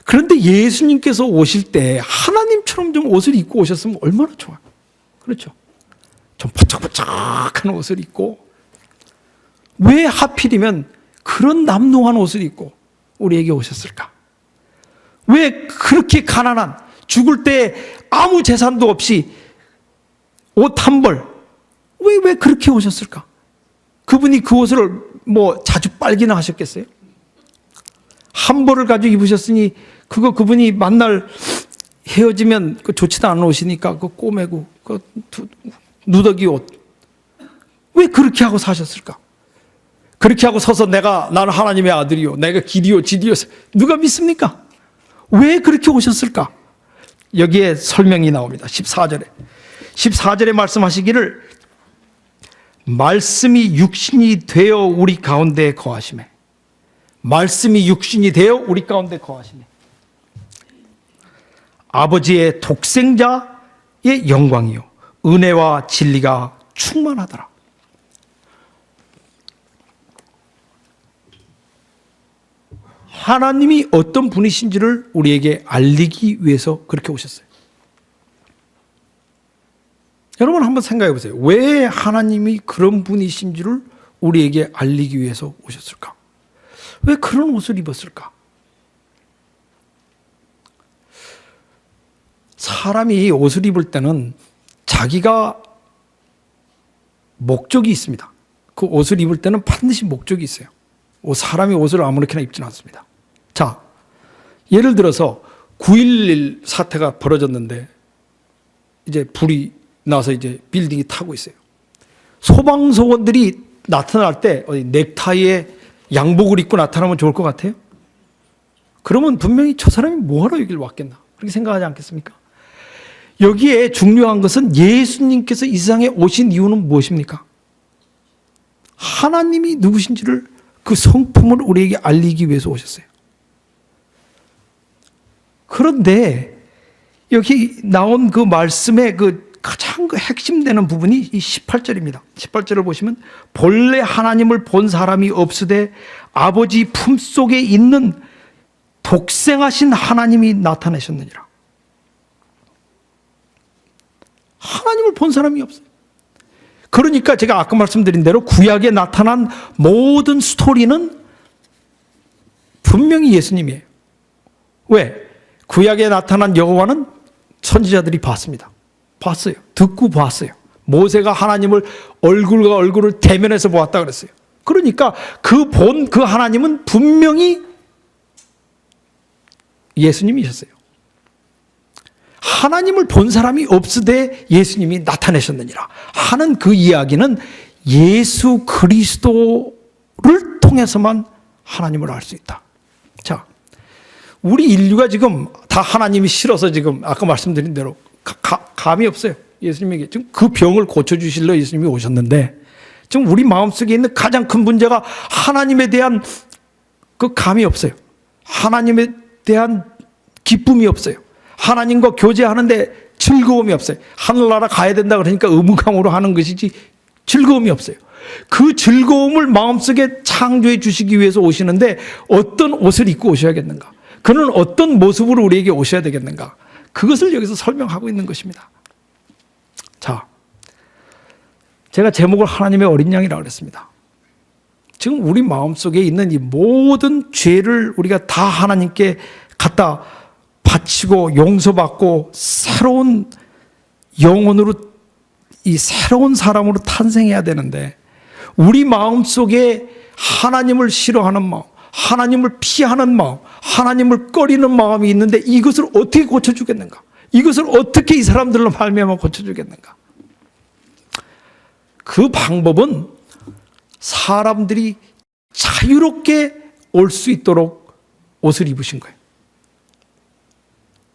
그런데 예수님께서 오실 때 하나님처럼 좀 옷을 입고 오셨으면 얼마나 좋아요. 그렇죠? 좀 바짝바짝한 옷을 입고, 왜 하필이면 그런 남루한 옷을 입고 우리에게 오셨을까? 왜 그렇게 가난한, 죽을 때 아무 재산도 없이 옷 한 벌, 왜 그렇게 오셨을까? 그분이 그 옷을 뭐 자주 빨기나 하셨겠어요? 한 벌을 가지고 입으셨으니 그분이 만날 헤어지면 그 좋지도 않은 옷이니까 그거 꼬매고 그 누더기 옷, 왜 그렇게 하고 사셨을까? 그렇게 하고 서서 나는 하나님의 아들이요, 내가 길이요 진리요, 누가 믿습니까? 왜 그렇게 오셨을까? 여기에 설명이 나옵니다. 14절에 말씀하시기를 말씀이 육신이 되어 우리 가운데 거하시매. 말씀이 육신이 되어 우리 가운데 거하시매. 아버지의 독생자의 영광이요 은혜와 진리가 충만하더라. 하나님이 어떤 분이신지를 우리에게 알리기 위해서 그렇게 오셨어요. 여러분 한번 생각해 보세요. 왜 하나님이 그런 분이신지를 우리에게 알리기 위해서 오셨을까? 왜 그런 옷을 입었을까? 사람이 옷을 입을 때는 자기가 목적이 있습니다. 그 옷을 입을 때는 반드시 목적이 있어요. 사람이 옷을 아무렇게나 입지는 않습니다. 자, 예를 들어서 9.11 사태가 벌어졌는데 이제 불이 나와서 이제 빌딩이 타고 있어요. 소방서원들이 나타날 때 어디 넥타이에 양복을 입고 나타나면 좋을 것 같아요? 그러면 분명히 저 사람이 뭐하러 여기를 왔겠나? 그렇게 생각하지 않겠습니까? 여기에 중요한 것은 예수님께서 이 세상에 오신 이유는 무엇입니까? 하나님이 누구신지를 그 성품을 우리에게 알리기 위해서 오셨어요. 그런데 여기 나온 그 말씀의 그 가장 그 핵심되는 부분이 이 18절입니다. 18절을 보시면 본래 하나님을 본 사람이 없으되 아버지 품속에 있는 독생하신 하나님이 나타내셨느니라. 하나님을 본 사람이 없어요. 그러니까 제가 아까 말씀드린 대로 구약에 나타난 모든 스토리는 분명히 예수님이에요. 왜? 구약에 나타난 여호와는 선지자들이 봤습니다. 봤어요. 듣고 봤어요. 모세가 하나님을 얼굴과 얼굴을 대면해서 보았다 그랬어요. 그러니까 그 하나님은 분명히 예수님이셨어요. 하나님을 본 사람이 없으되 예수님이 나타내셨느니라 하는 그 이야기는 예수 그리스도를 통해서만 하나님을 알 수 있다. 자, 우리 인류가 지금 다 하나님이 싫어서 지금 아까 말씀드린 대로 감이 없어요. 예수님에게 지금 그 병을 고쳐주실러 예수님이 오셨는데 지금 우리 마음속에 있는 가장 큰 문제가 하나님에 대한 그 감이 없어요. 하나님에 대한 기쁨이 없어요. 하나님과 교제하는데 즐거움이 없어요. 하늘나라 가야 된다 그러니까 의무감으로 하는 것이지 즐거움이 없어요. 그 즐거움을 마음속에 창조해 주시기 위해서 오시는데 어떤 옷을 입고 오셔야겠는가? 그는 어떤 모습으로 우리에게 오셔야 되겠는가? 그것을 여기서 설명하고 있는 것입니다. 자, 제가 제목을 하나님의 어린 양이라고 그랬습니다. 지금 우리 마음속에 있는 이 모든 죄를 우리가 다 하나님께 갖다 바치고 용서받고 새로운 영혼으로 이 새로운 사람으로 탄생해야 되는데 우리 마음속에 하나님을 싫어하는 마음, 하나님을 피하는 마음, 하나님을 꺼리는 마음이 있는데 이것을 어떻게 고쳐주겠는가? 이것을 어떻게 이 사람들로 말미암아 고쳐주겠는가? 그 방법은 사람들이 자유롭게 올 수 있도록 옷을 입으신 거예요.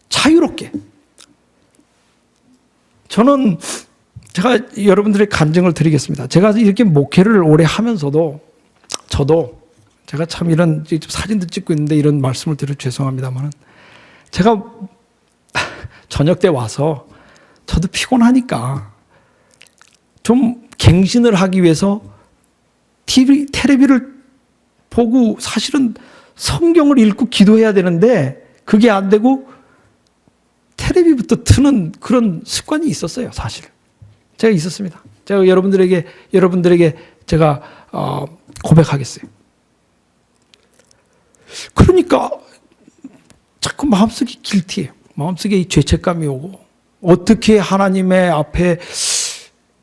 자유롭게. 저는 제가 여러분들의 간증을 드리겠습니다. 제가 이렇게 목회를 오래 하면서도 저도 제가 참 이런 사진도 찍고 있는데 이런 말씀을 드려 죄송합니다만 제가 저녁 때 와서 저도 피곤하니까 좀 갱신을 하기 위해서 텔레비를 보고 사실은 성경을 읽고 기도해야 되는데 그게 안 되고 텔레비부터 트는 그런 습관이 있었어요. 사실 제가 있었습니다. 제가 여러분들에게 제가 고백하겠어요. 그러니까 자꾸 마음속이 길티해요. 마음속에 이 죄책감이 오고 어떻게 하나님의 앞에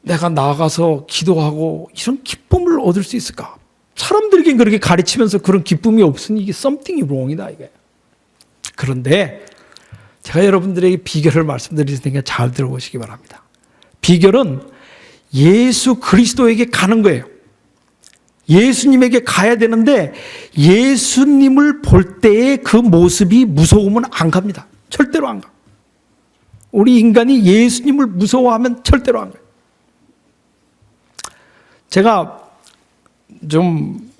내가 나아가서 기도하고 이런 기쁨을 얻을 수 있을까? 사람들에게 그렇게 가르치면서 그런 기쁨이 없으니 이게 something이 wrong이다 이거예요. 그런데 제가 여러분들에게 비결을 말씀드릴 테니까 잘 들어보시기 바랍니다. 비결은 예수 그리스도에게 가는 거예요. 예수님에게 가야 되는데 예수님을 볼 때의 그 모습이 무서우면 안 갑니다. 절대로 안 가. 우리 인간이 예수님을 무서워하면 절대로 안 가요. 제가 좀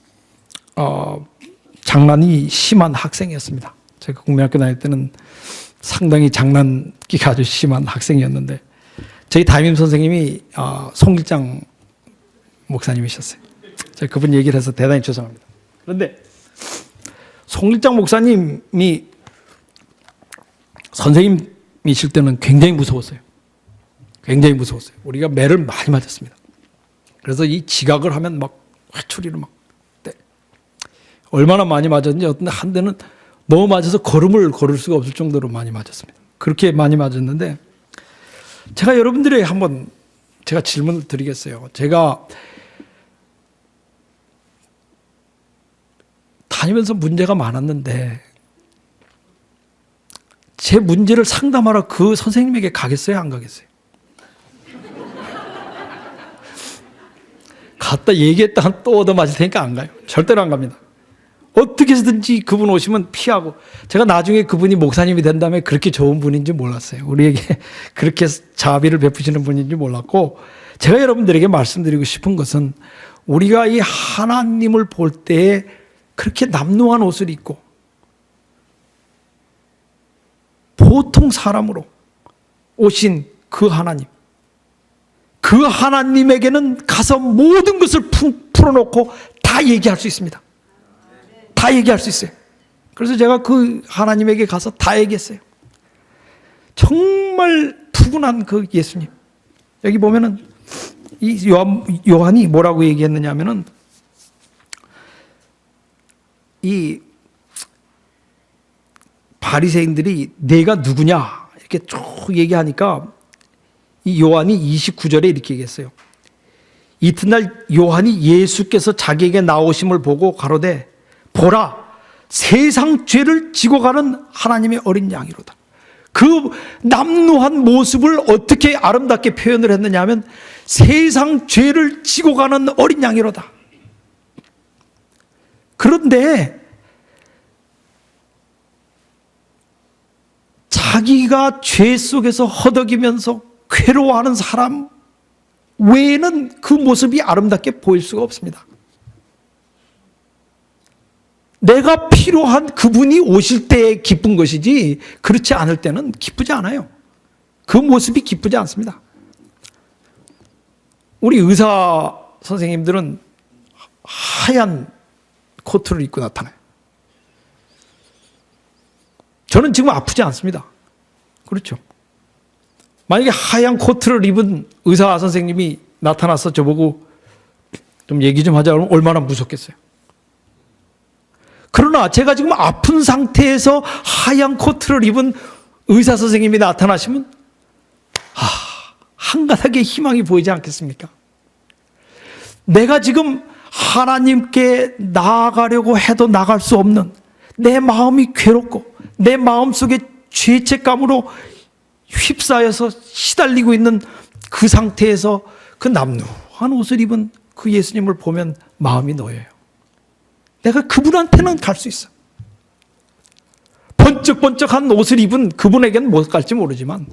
장난이 심한 학생이었습니다. 제가 국민학교 다닐 때는 상당히 장난기가 아주 심한 학생이었는데 저희 담임 선생님이 송길장 목사님이셨어요. 제가 그분 얘기를 해서 대단히 죄송합니다. 그런데 송길장 목사님이 선생님이실 때는 굉장히 무서웠어요. 굉장히 무서웠어요. 우리가 매를 많이 맞았습니다. 그래서 이 지각을 하면 막 회초리로 막 때. 얼마나 많이 맞았는지 어떤 한 대는 너무 맞아서 걸음을 걸을 수가 없을 정도로 많이 맞았습니다. 그렇게 많이 맞았는데 제가 여러분들에게 한번 제가 질문을 드리겠어요. 제가 다니면서 문제가 많았는데 제 문제를 상담하러 그 선생님에게 가겠어요? 안 가겠어요? 갔다 얘기했다가 또 얻어맞을 테니까 안 가요. 절대로 안 갑니다. 어떻게 해서든지 그분 오시면 피하고, 제가 나중에 그분이 목사님이 된 다음에 그렇게 좋은 분인지 몰랐어요. 우리에게 그렇게 자비를 베푸시는 분인지 몰랐고, 제가 여러분들에게 말씀드리고 싶은 것은 우리가 이 하나님을 볼 때에 그렇게 남루한 옷을 입고 보통 사람으로 오신 그 하나님, 그 하나님에게는 가서 모든 것을 풀어놓고 다 얘기할 수 있습니다. 다 얘기할 수 있어요. 그래서 제가 그 하나님에게 가서 다 얘기했어요. 정말 푸근한 그 예수님. 여기 보면은 이 요한이 뭐라고 얘기했느냐 하면은, 이 바리새인들이 내가 누구냐 이렇게 쭉 얘기하니까 이 요한이 29절에 이렇게 얘기했어요. 이튿날 요한이 예수께서 자기에게 나오심을 보고 가로되 보라, 세상 죄를 지고 가는 하나님의 어린 양이로다. 그 남루한 모습을 어떻게 아름답게 표현을 했느냐 하면 세상 죄를 지고 가는 어린 양이로다. 그런데 자기가 죄 속에서 허덕이면서 괴로워하는 사람 외에는 그 모습이 아름답게 보일 수가 없습니다. 내가 필요한 그분이 오실 때에 기쁜 것이지 그렇지 않을 때는 기쁘지 않아요. 그 모습이 기쁘지 않습니다. 우리 의사 선생님들은 하얀 코트를 입고 나타나요. 저는 지금 아프지 않습니다. 그렇죠. 만약에 하얀 코트를 입은 의사 선생님이 나타나서 저보고 좀 얘기 좀 하자 그러면 얼마나 무섭겠어요. 그러나 제가 지금 아픈 상태에서 하얀 코트를 입은 의사 선생님이 나타나시면 한가닥의 희망이 보이지 않겠습니까? 내가 지금 하나님께 나아가려고 해도 나갈 수 없는, 내 마음이 괴롭고 내 마음속에 죄책감으로 휩싸여서 시달리고 있는 그 상태에서 그 남루한 옷을 입은 그 예수님을 보면 마음이 놓여요. 내가 그분한테는 갈 수 있어. 번쩍번쩍한 옷을 입은 그분에게는 못 갈지 모르지만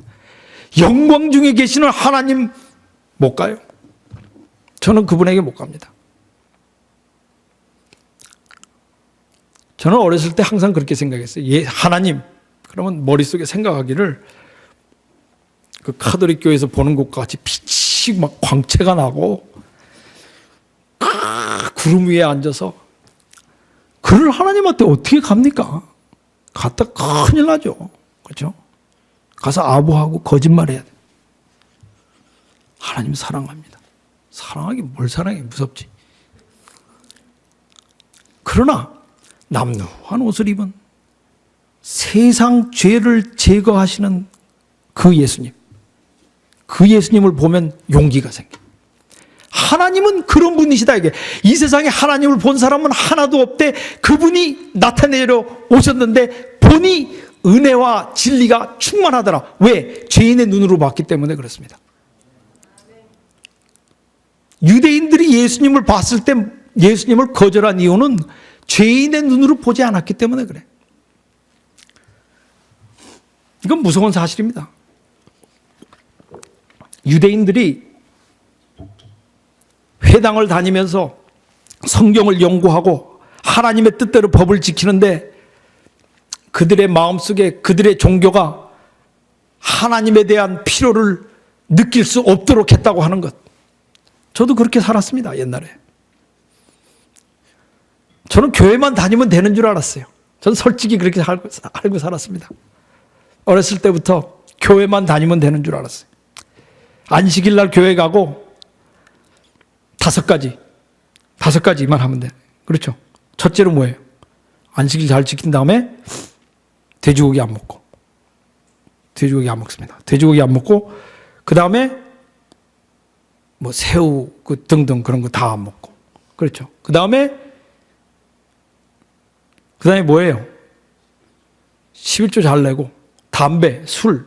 영광 중에 계시는 하나님 못 가요. 저는 그분에게 못 갑니다. 저는 어렸을 때 항상 그렇게 생각했어요. 하나님, 그러면 머릿속에 생각하기를 그 카톨릭 교회에서 보는 것과 같이 빛이 막 광채가 나고 구름 위에 앉아서, 그를 하나님한테 어떻게 갑니까? 갔다 큰일 나죠. 그렇죠? 가서 아부하고 거짓말해야 돼. 하나님 사랑합니다. 사랑하기 뭘 사랑해, 무섭지. 그러나 남루한 옷을 입은 세상 죄를 제거하시는 그 예수님, 그 예수님을 보면 용기가 생겨. 하나님은 그런 분이시다. 이게 이 세상에 하나님을 본 사람은 하나도 없대. 그분이 나타내려 오셨는데 보니 은혜와 진리가 충만하더라. 왜? 죄인의 눈으로 봤기 때문에 그렇습니다. 유대인들이 예수님을 봤을 때 예수님을 거절한 이유는 죄인의 눈으로 보지 않았기 때문에 그래. 이건 무서운 사실입니다. 유대인들이 회당을 다니면서 성경을 연구하고 하나님의 뜻대로 법을 지키는데 그들의 마음속에 그들의 종교가 하나님에 대한 필요를 느낄 수 없도록 했다고 하는 것. 저도 그렇게 살았습니다. 옛날에. 저는 교회만 다니면 되는 줄 알았어요. 저는 솔직히 그렇게 알고 살았습니다. 어렸을 때부터 교회만 다니면 되는 줄 알았어요. 안식일 날 교회 가고 다섯 가지만 하면 돼. 그렇죠? 첫째로 뭐예요? 안식일 잘 지킨 다음에 돼지고기 안 먹고. 돼지고기 안 먹습니다. 돼지고기 안 먹고, 그 다음에 뭐 새우 그 등등 그런 거 다 안 먹고. 그렇죠? 그 다음에 뭐예요? 11조 잘 내고, 담배, 술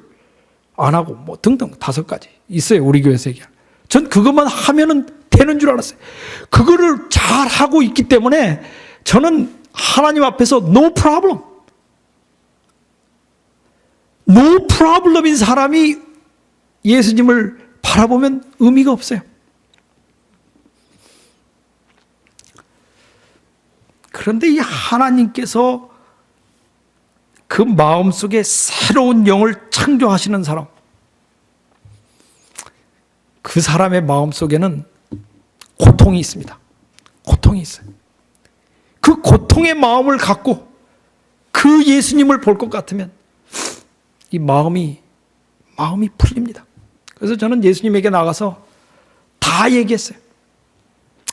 안 하고, 뭐 등등 5가지 있어요. 우리 교회에서 얘기하는. 전 그것만 하면은 되는 줄 알았어요. 그거를 잘 하고 있기 때문에 저는 하나님 앞에서 no problem, no problem인 사람이 예수님을 바라보면 의미가 없어요. 그런데 이 하나님께서 그 마음속에 새로운 영을 창조하시는 사람, 그 사람의 마음속에는 고통이 있습니다. 고통이 있어요. 그 고통의 마음을 갖고 그 예수님을 볼 것 같으면 이 마음이 풀립니다. 그래서 저는 예수님에게 나가서 다 얘기했어요.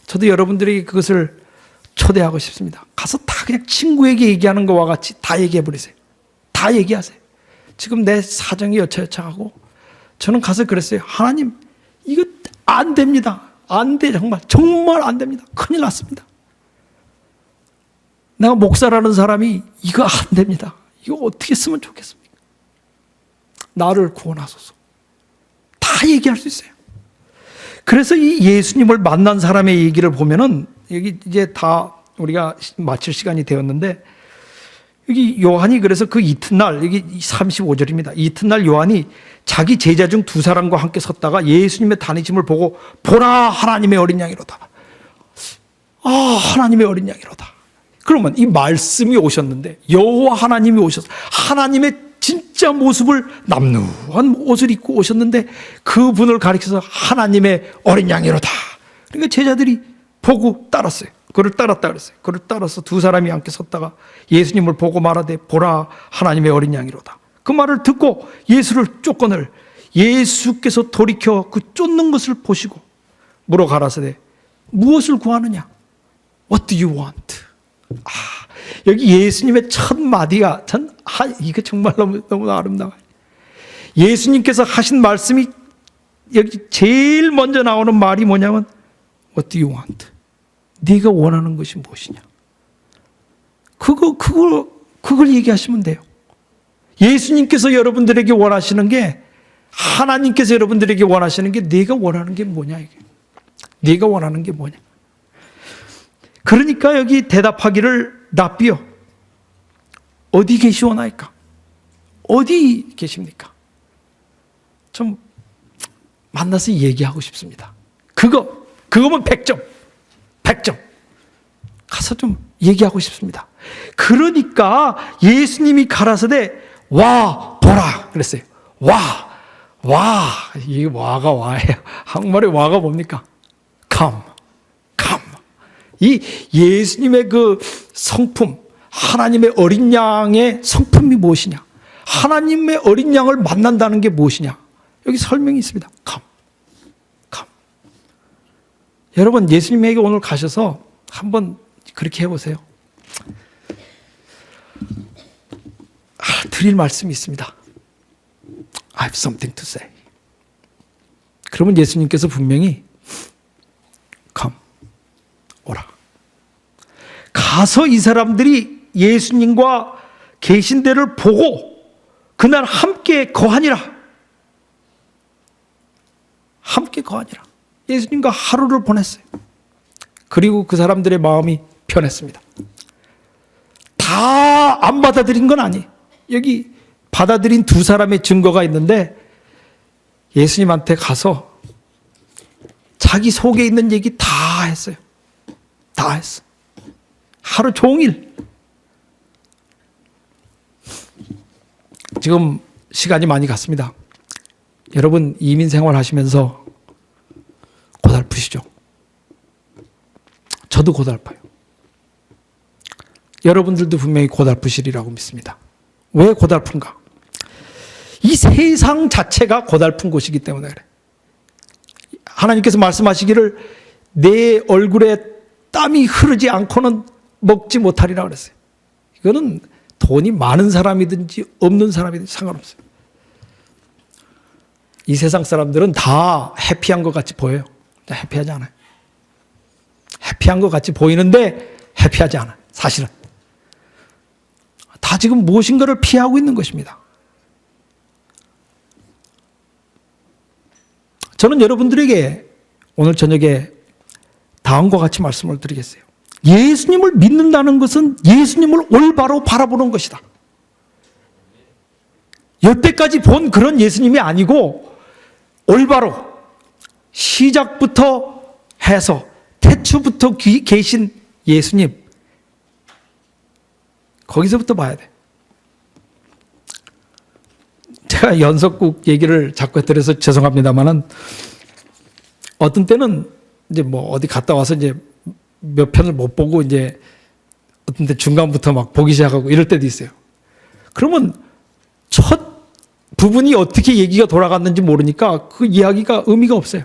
저도 여러분들에게 그것을 초대하고 싶습니다. 가서 다 그냥 친구에게 얘기하는 것과 같이 다 얘기해 버리세요. 다 얘기하세요. 지금 내 사정이 여차여차하고 저는 가서 그랬어요. 하나님, 이거 안 됩니다. 안 돼, 정말 안 됩니다. 큰일 났습니다. 내가 목사라는 사람이 이거 안 됩니다. 이거 어떻게 쓰면 좋겠습니까? 나를 구원하소서. 다 얘기할 수 있어요. 그래서 이 예수님을 만난 사람의 얘기를 보면은 여기 이제 다 우리가 마칠 시간이 되었는데 여기 요한이 그래서 그 이튿날 여기 35절입니다. 이튿날 요한이 자기 제자 중 두 사람과 함께 섰다가 예수님의 다니심을 보고 보라 하나님의 어린 양이로다. 아, 하나님의 어린 양이로다. 그러면 이 말씀이 오셨는데 여호와 하나님이 오셔서 하나님의 진짜 모습을 남루한 옷을 입고 오셨는데 그분을 가리켜서 하나님의 어린 양이로다. 그러니까 제자들이 보고 따랐어요. 그를 따랐다 그랬어요. 그를 따라서 두 사람이 함께 섰다가 예수님을 보고 말하되 보라 하나님의 어린 양이로다. 그 말을 듣고 예수를 쫓거늘 예수께서 돌이켜 그 쫓는 것을 보시고 물어 가라사대 무엇을 구하느냐? What do you want? 여기 예수님의 첫 마디가 이거 정말 너무 아름다워요. 예수님께서 하신 말씀이 여기 제일 먼저 나오는 말이 뭐냐면 What do you want? 네가 원하는 것이 무엇이냐? 그걸 얘기하시면 돼요. 예수님께서 여러분들에게 원하시는 게 하나님께서 여러분들에게 원하시는 게 네가 원하는 게 뭐냐 이게. 네가 원하는 게 뭐냐? 그러니까 여기 대답하기를 랍비여 어디 계시오나이까? 어디 계십니까? 좀 만나서 얘기하고 싶습니다. 그거면 100점. 100점. 가서 좀 얘기하고 싶습니다. 그러니까 예수님이 가라사대 와 보라 그랬어요. 와 이게 와가 와예요. 한국말의 와가 뭡니까? come. 이 예수님의 그 성품, 하나님의 어린 양의 성품이 무엇이냐? 하나님의 어린 양을 만난다는 게 무엇이냐? 여기 설명이 있습니다. come. 여러분 예수님에게 오늘 가셔서 한번 그렇게 해보세요. 드릴 말씀이 있습니다. I have something to say. 그러면 예수님께서 분명히 come, 오라. 가서 이 사람들이 예수님과 계신 데를 보고 그날 함께 거하니라. 함께 거하니라. 예수님과 하루를 보냈어요. 그리고 그 사람들의 마음이 변했습니다. 다 안 받아들인 건 아니에요. 여기 받아들인 두 사람의 증거가 있는데 예수님한테 가서 자기 속에 있는 얘기 다 했어요. 다 했어. 하루 종일. 지금 시간이 많이 갔습니다. 여러분 이민 생활 하시면서 고달프시죠? 저도 고달파요. 여러분들도 분명히 고달프시리라고 믿습니다. 왜 고달픈가? 이 세상 자체가 고달픈 곳이기 때문에 그래. 하나님께서 말씀하시기를 내 얼굴에 땀이 흐르지 않고는 먹지 못하리라 그랬어요. 이거는 돈이 많은 사람이든지 없는 사람이든지 상관없어요. 이 세상 사람들은 다 해피한 것 같이 보여요. 해피하지 않아요. 해피한 것 같이 보이는데 해피하지 않아요. 사실은. 다 지금 무엇인가를 피하고 있는 것입니다. 저는 여러분들에게 오늘 저녁에 다음과 같이 말씀을 드리겠어요. 예수님을 믿는다는 것은 예수님을 올바로 바라보는 것이다. 여태까지 본 그런 예수님이 아니고 올바로 시작부터 해서 태초부터 계신 예수님, 거기서부터 봐야 돼. 제가 연속국 얘기를 자꾸 드려서 죄송합니다만은 어떤 때는 이제 뭐 어디 갔다 와서 이제 몇 편을 못 보고 이제 어떤 때 중간부터 막 보기 시작하고 이럴 때도 있어요. 그러면 첫 부분이 어떻게 얘기가 돌아갔는지 모르니까 그 이야기가 의미가 없어요.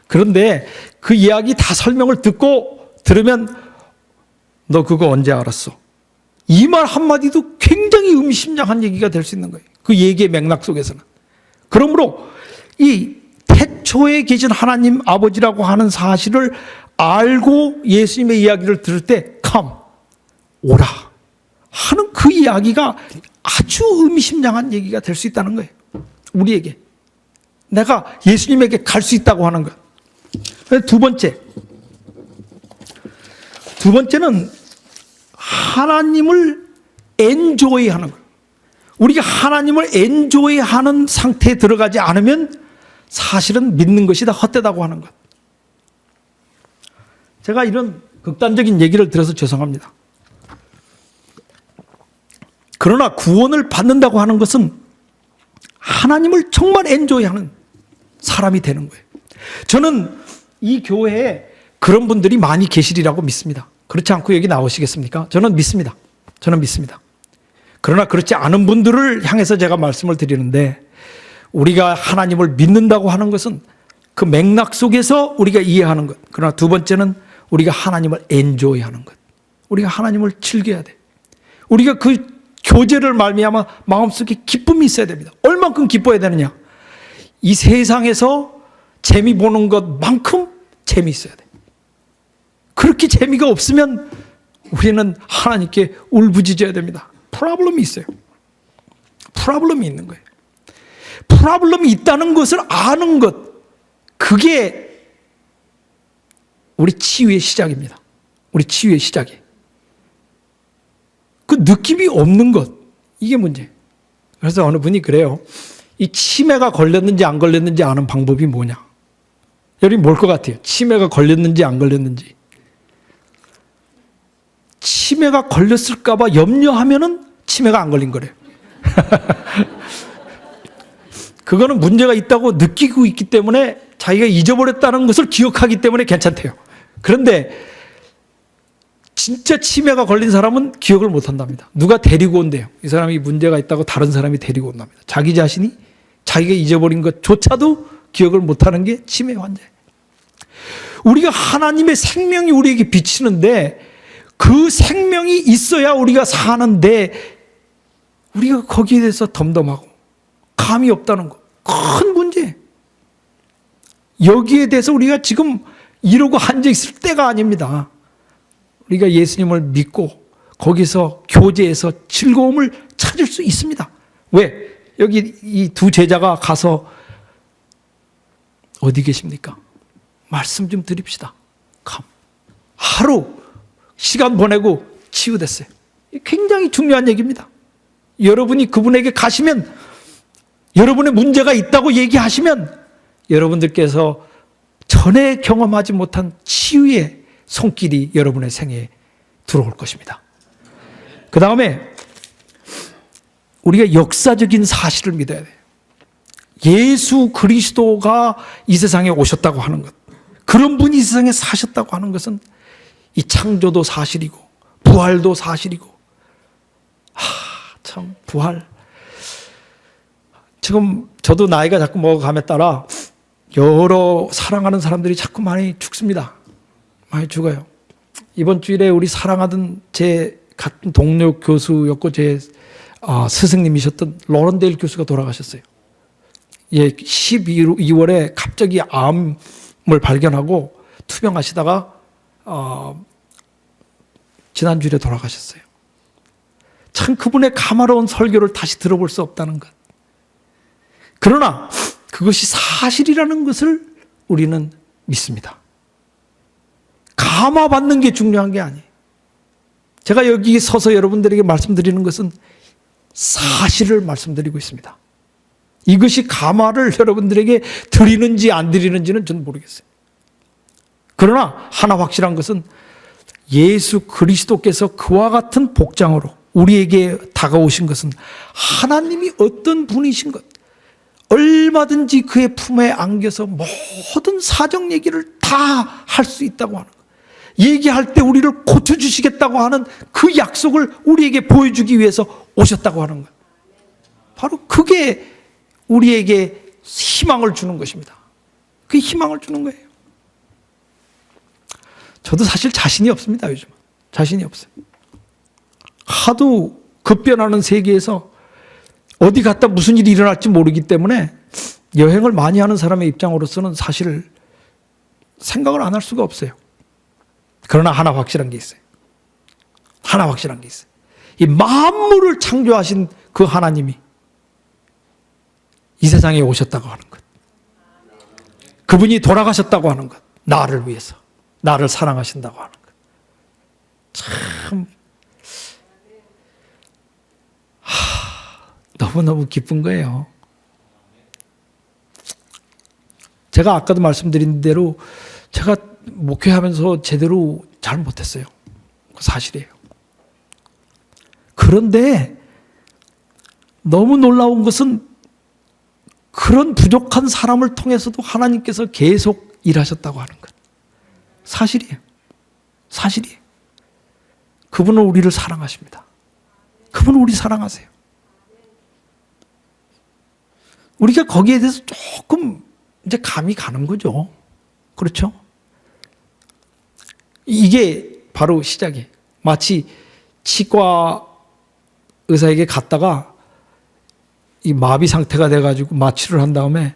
그런데 그 이야기 다 설명을 듣고 들으면 너 그거 언제 알았어? 이 말 한마디도 굉장히 의미심장한 얘기가 될 수 있는 거예요. 그 얘기의 맥락 속에서는. 그러므로 이 태초에 계신 하나님 아버지라고 하는 사실을 알고 예수님의 이야기를 들을 때 come, 오라 하는 그 이야기가 아주 의미심장한 얘기가 될 수 있다는 거예요. 우리에게. 내가 예수님에게 갈 수 있다고 하는 것. 두 번째는 하나님을 엔조이 하는 것. 우리가 하나님을 엔조이 하는 상태에 들어가지 않으면 사실은 믿는 것이 다 헛되다고 하는 것. 제가 이런 극단적인 얘기를 들어서 죄송합니다. 그러나 구원을 받는다고 하는 것은 하나님을 정말 엔조이 하는 사람이 되는 거예요. 저는 이 교회에 그런 분들이 많이 계시리라고 믿습니다. 그렇지 않고 여기 나오시겠습니까? 저는 믿습니다. 저는 믿습니다. 그러나 그렇지 않은 분들을 향해서 제가 말씀을 드리는데 우리가 하나님을 믿는다고 하는 것은 그 맥락 속에서 우리가 이해하는 것. 그러나 두 번째는 우리가 하나님을 엔조이 하는 것. 우리가 하나님을 즐겨야 돼. 우리가 그 교제를 말미암아 마음속에 기쁨이 있어야 됩니다. 얼만큼 기뻐야 되느냐? 이 세상에서 재미 보는 것만큼 재미있어야 돼. 그렇게 재미가 없으면 우리는 하나님께 울부짖어야 됩니다. 프로블럼이 있어요. 프로블럼이 있는 거예요. 프로블럼이 있다는 것을 아는 것, 그게 우리 치유의 시작입니다. 우리 치유의 시작이. 그 느낌이 없는 것, 이게 문제예요. 그래서 어느 분이 그래요. 이 치매가 걸렸는지 안 걸렸는지 아는 방법이 뭐냐? 여러분이 뭘 것 같아요? 치매가 걸렸는지 안 걸렸는지. 치매가 걸렸을까 봐 염려하면은 치매가 안 걸린 거래요. 그거는 문제가 있다고 느끼고 있기 때문에 자기가 잊어버렸다는 것을 기억하기 때문에 괜찮대요. 그런데 진짜 치매가 걸린 사람은 기억을 못 한답니다. 누가 데리고 온대요. 이 사람이 문제가 있다고 다른 사람이 데리고 온답니다. 자기 자신이 자기가 잊어버린 것조차도 기억을 못하는 게 치매 환자예요. 우리가 하나님의 생명이 우리에게 비치는데 그 생명이 있어야 우리가 사는데 우리가 거기에 대해서 덤덤하고 감이 없다는 거 큰 문제예요. 여기에 대해서 우리가 지금 이러고 앉아있을 때가 아닙니다. 우리가 예수님을 믿고 거기서 교제에서 즐거움을 찾을 수 있습니다. 왜? 여기 이 두 제자가 가서 어디 계십니까? 말씀 좀 드립시다. 하루 시간 보내고 치유됐어요. 굉장히 중요한 얘기입니다. 여러분이 그분에게 가시면 여러분의 문제가 있다고 얘기하시면 여러분들께서 전에 경험하지 못한 치유의 손길이 여러분의 생애에 들어올 것입니다. 그 다음에 우리가 역사적인 사실을 믿어야 돼요. 예수 그리스도가 이 세상에 오셨다고 하는 것, 그런 분이 이 세상에 사셨다고 하는 것은 이 창조도 사실이고 부활도 사실이고, 참 부활. 지금 저도 나이가 자꾸 먹어감에 따라 여러 사랑하는 사람들이 자꾸 많이 죽습니다. 많이 죽어요. 이번 주일에 우리 사랑하던 제 같은 동료 교수였고 제 스승님이셨던 로런데일 교수가 돌아가셨어요. 예, 12월에 갑자기 암을 발견하고 투병하시다가 지난주일에 돌아가셨어요. 참 그분의 가마로운 설교를 다시 들어볼 수 없다는 것. 그러나 그것이 사실이라는 것을 우리는 믿습니다. 감화받는 게 중요한 게 아니에요. 제가 여기 서서 여러분들에게 말씀드리는 것은 사실을 말씀드리고 있습니다. 이것이 감화를 여러분들에게 드리는지 안 드리는지는 저는 모르겠어요. 그러나 하나 확실한 것은 예수 그리스도께서 그와 같은 복장으로 우리에게 다가오신 것은 하나님이 어떤 분이신 것, 얼마든지 그의 품에 안겨서 모든 사정 얘기를 다 할 수 있다고 하는 것, 얘기할 때 우리를 고쳐주시겠다고 하는 그 약속을 우리에게 보여주기 위해서 오셨다고 하는 것, 바로 그게 우리에게 희망을 주는 것입니다. 그 희망을 주는 거예요. 저도 사실 자신이 없습니다. 요즘 자신이 없어요. 하도 급변하는 세계에서 어디 갔다 무슨 일이 일어날지 모르기 때문에 여행을 많이 하는 사람의 입장으로서는 사실 생각을 안 할 수가 없어요. 그러나 하나 확실한 게 있어요. 하나 확실한 게 있어요. 이 만물을 창조하신 그 하나님이 이 세상에 오셨다고 하는 것, 그분이 돌아가셨다고 하는 것, 나를 위해서, 나를 사랑하신다고 하는 것, 참 너무너무 기쁜 거예요. 제가 아까도 말씀드린 대로 제가 목회하면서 제대로 잘 못했어요. 사실이에요. 그런데 너무 놀라운 것은 그런 부족한 사람을 통해서도 하나님께서 계속 일하셨다고 하는 것. 사실이에요. 사실이에요. 그분은 우리를 사랑하십니다. 그분은 우리 사랑하세요. 우리가 거기에 대해서 조금 이제 감이 가는 거죠. 그렇죠? 이게 바로 시작이에요. 마치 치과 의사에게 갔다가 이 마비 상태가 돼가지고 마취를 한 다음에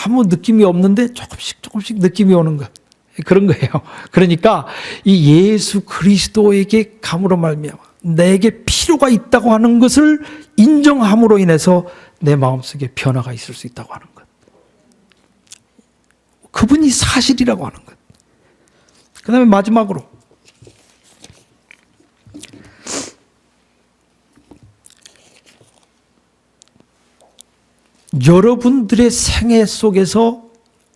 아무 느낌이 없는데 조금씩 느낌이 오는 것. 그런 거예요. 그러니까 이 예수 그리스도에게 감으로 말미암아 내게 필요가 있다고 하는 것을 인정함으로 인해서 내 마음속에 변화가 있을 수 있다고 하는 것. 그분이 사실이라고 하는 것. 그 다음에 마지막으로 여러분들의 생애 속에서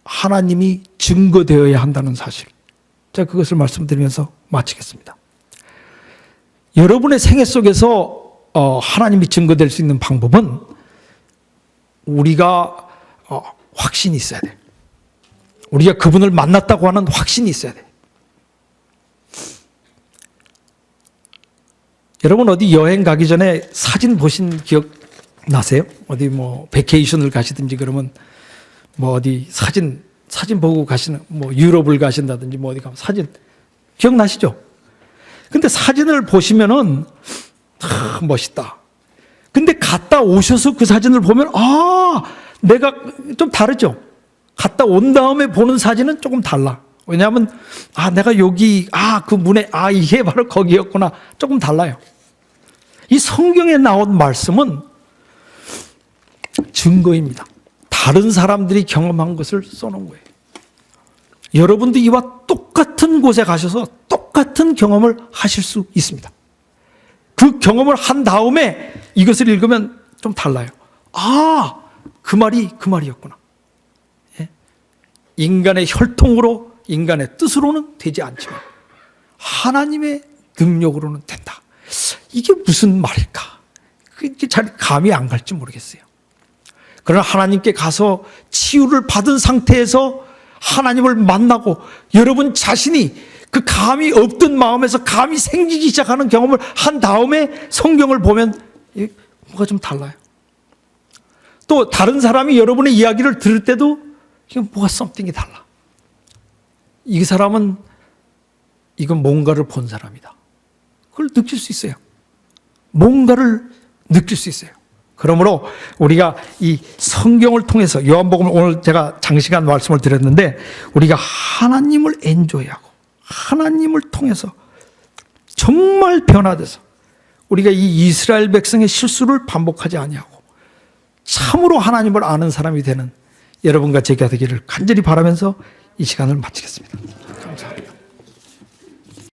하나님이 증거되어야 한다는 사실. 제가 그것을 말씀드리면서 마치겠습니다. 여러분의 생애 속에서 하나님이 증거될 수 있는 방법은 우리가 확신이 있어야 돼. 우리가 그분을 만났다고 하는 확신이 있어야 돼. 여러분 어디 여행 가기 전에 사진 보신 기억 나세요? 어디 뭐 베케이션을 가시든지 그러면 뭐 어디 사진 보고 가시는, 뭐 유럽을 가신다든지 뭐 어디 가면 사진 기억나시죠? 근데 사진을 보시면은 멋있다. 근데 갔다 오셔서 그 사진을 보면 내가 좀 다르죠? 갔다 온 다음에 보는 사진은 조금 달라. 왜냐하면 내가 여기 그 문에 이게 바로 거기였구나. 조금 달라요. 이 성경에 나온 말씀은 증거입니다. 다른 사람들이 경험한 것을 써놓은 거예요. 여러분도 이와 똑같은 곳에 가셔서 똑같은 경험을 하실 수 있습니다. 그 경험을 한 다음에 이것을 읽으면 좀 달라요. 그 말이 그 말이었구나. 예? 인간의 혈통으로, 인간의 뜻으로는 되지 않지만 하나님의 능력으로는 된다. 이게 무슨 말일까? 그게 잘 감이 안 갈지 모르겠어요. 그러나 하나님께 가서 치유를 받은 상태에서 하나님을 만나고 여러분 자신이 그 감이 없던 마음에서 감이 생기기 시작하는 경험을 한 다음에 성경을 보면 뭐가 좀 달라요. 또 다른 사람이 여러분의 이야기를 들을 때도 뭐가 something이 달라. 이 사람은 이건 뭔가를 본 사람이다. 그걸 느낄 수 있어요. 뭔가를 느낄 수 있어요. 그러므로 우리가 이 성경을 통해서 요한복음 오늘 제가 장시간 말씀을 드렸는데 우리가 하나님을 엔조이하고 하나님을 통해서 정말 변화돼서 우리가 이 이스라엘 백성의 실수를 반복하지 아니하고 참으로 하나님을 아는 사람이 되는 여러분과 제가 되기를 간절히 바라면서 이 시간을 마치겠습니다.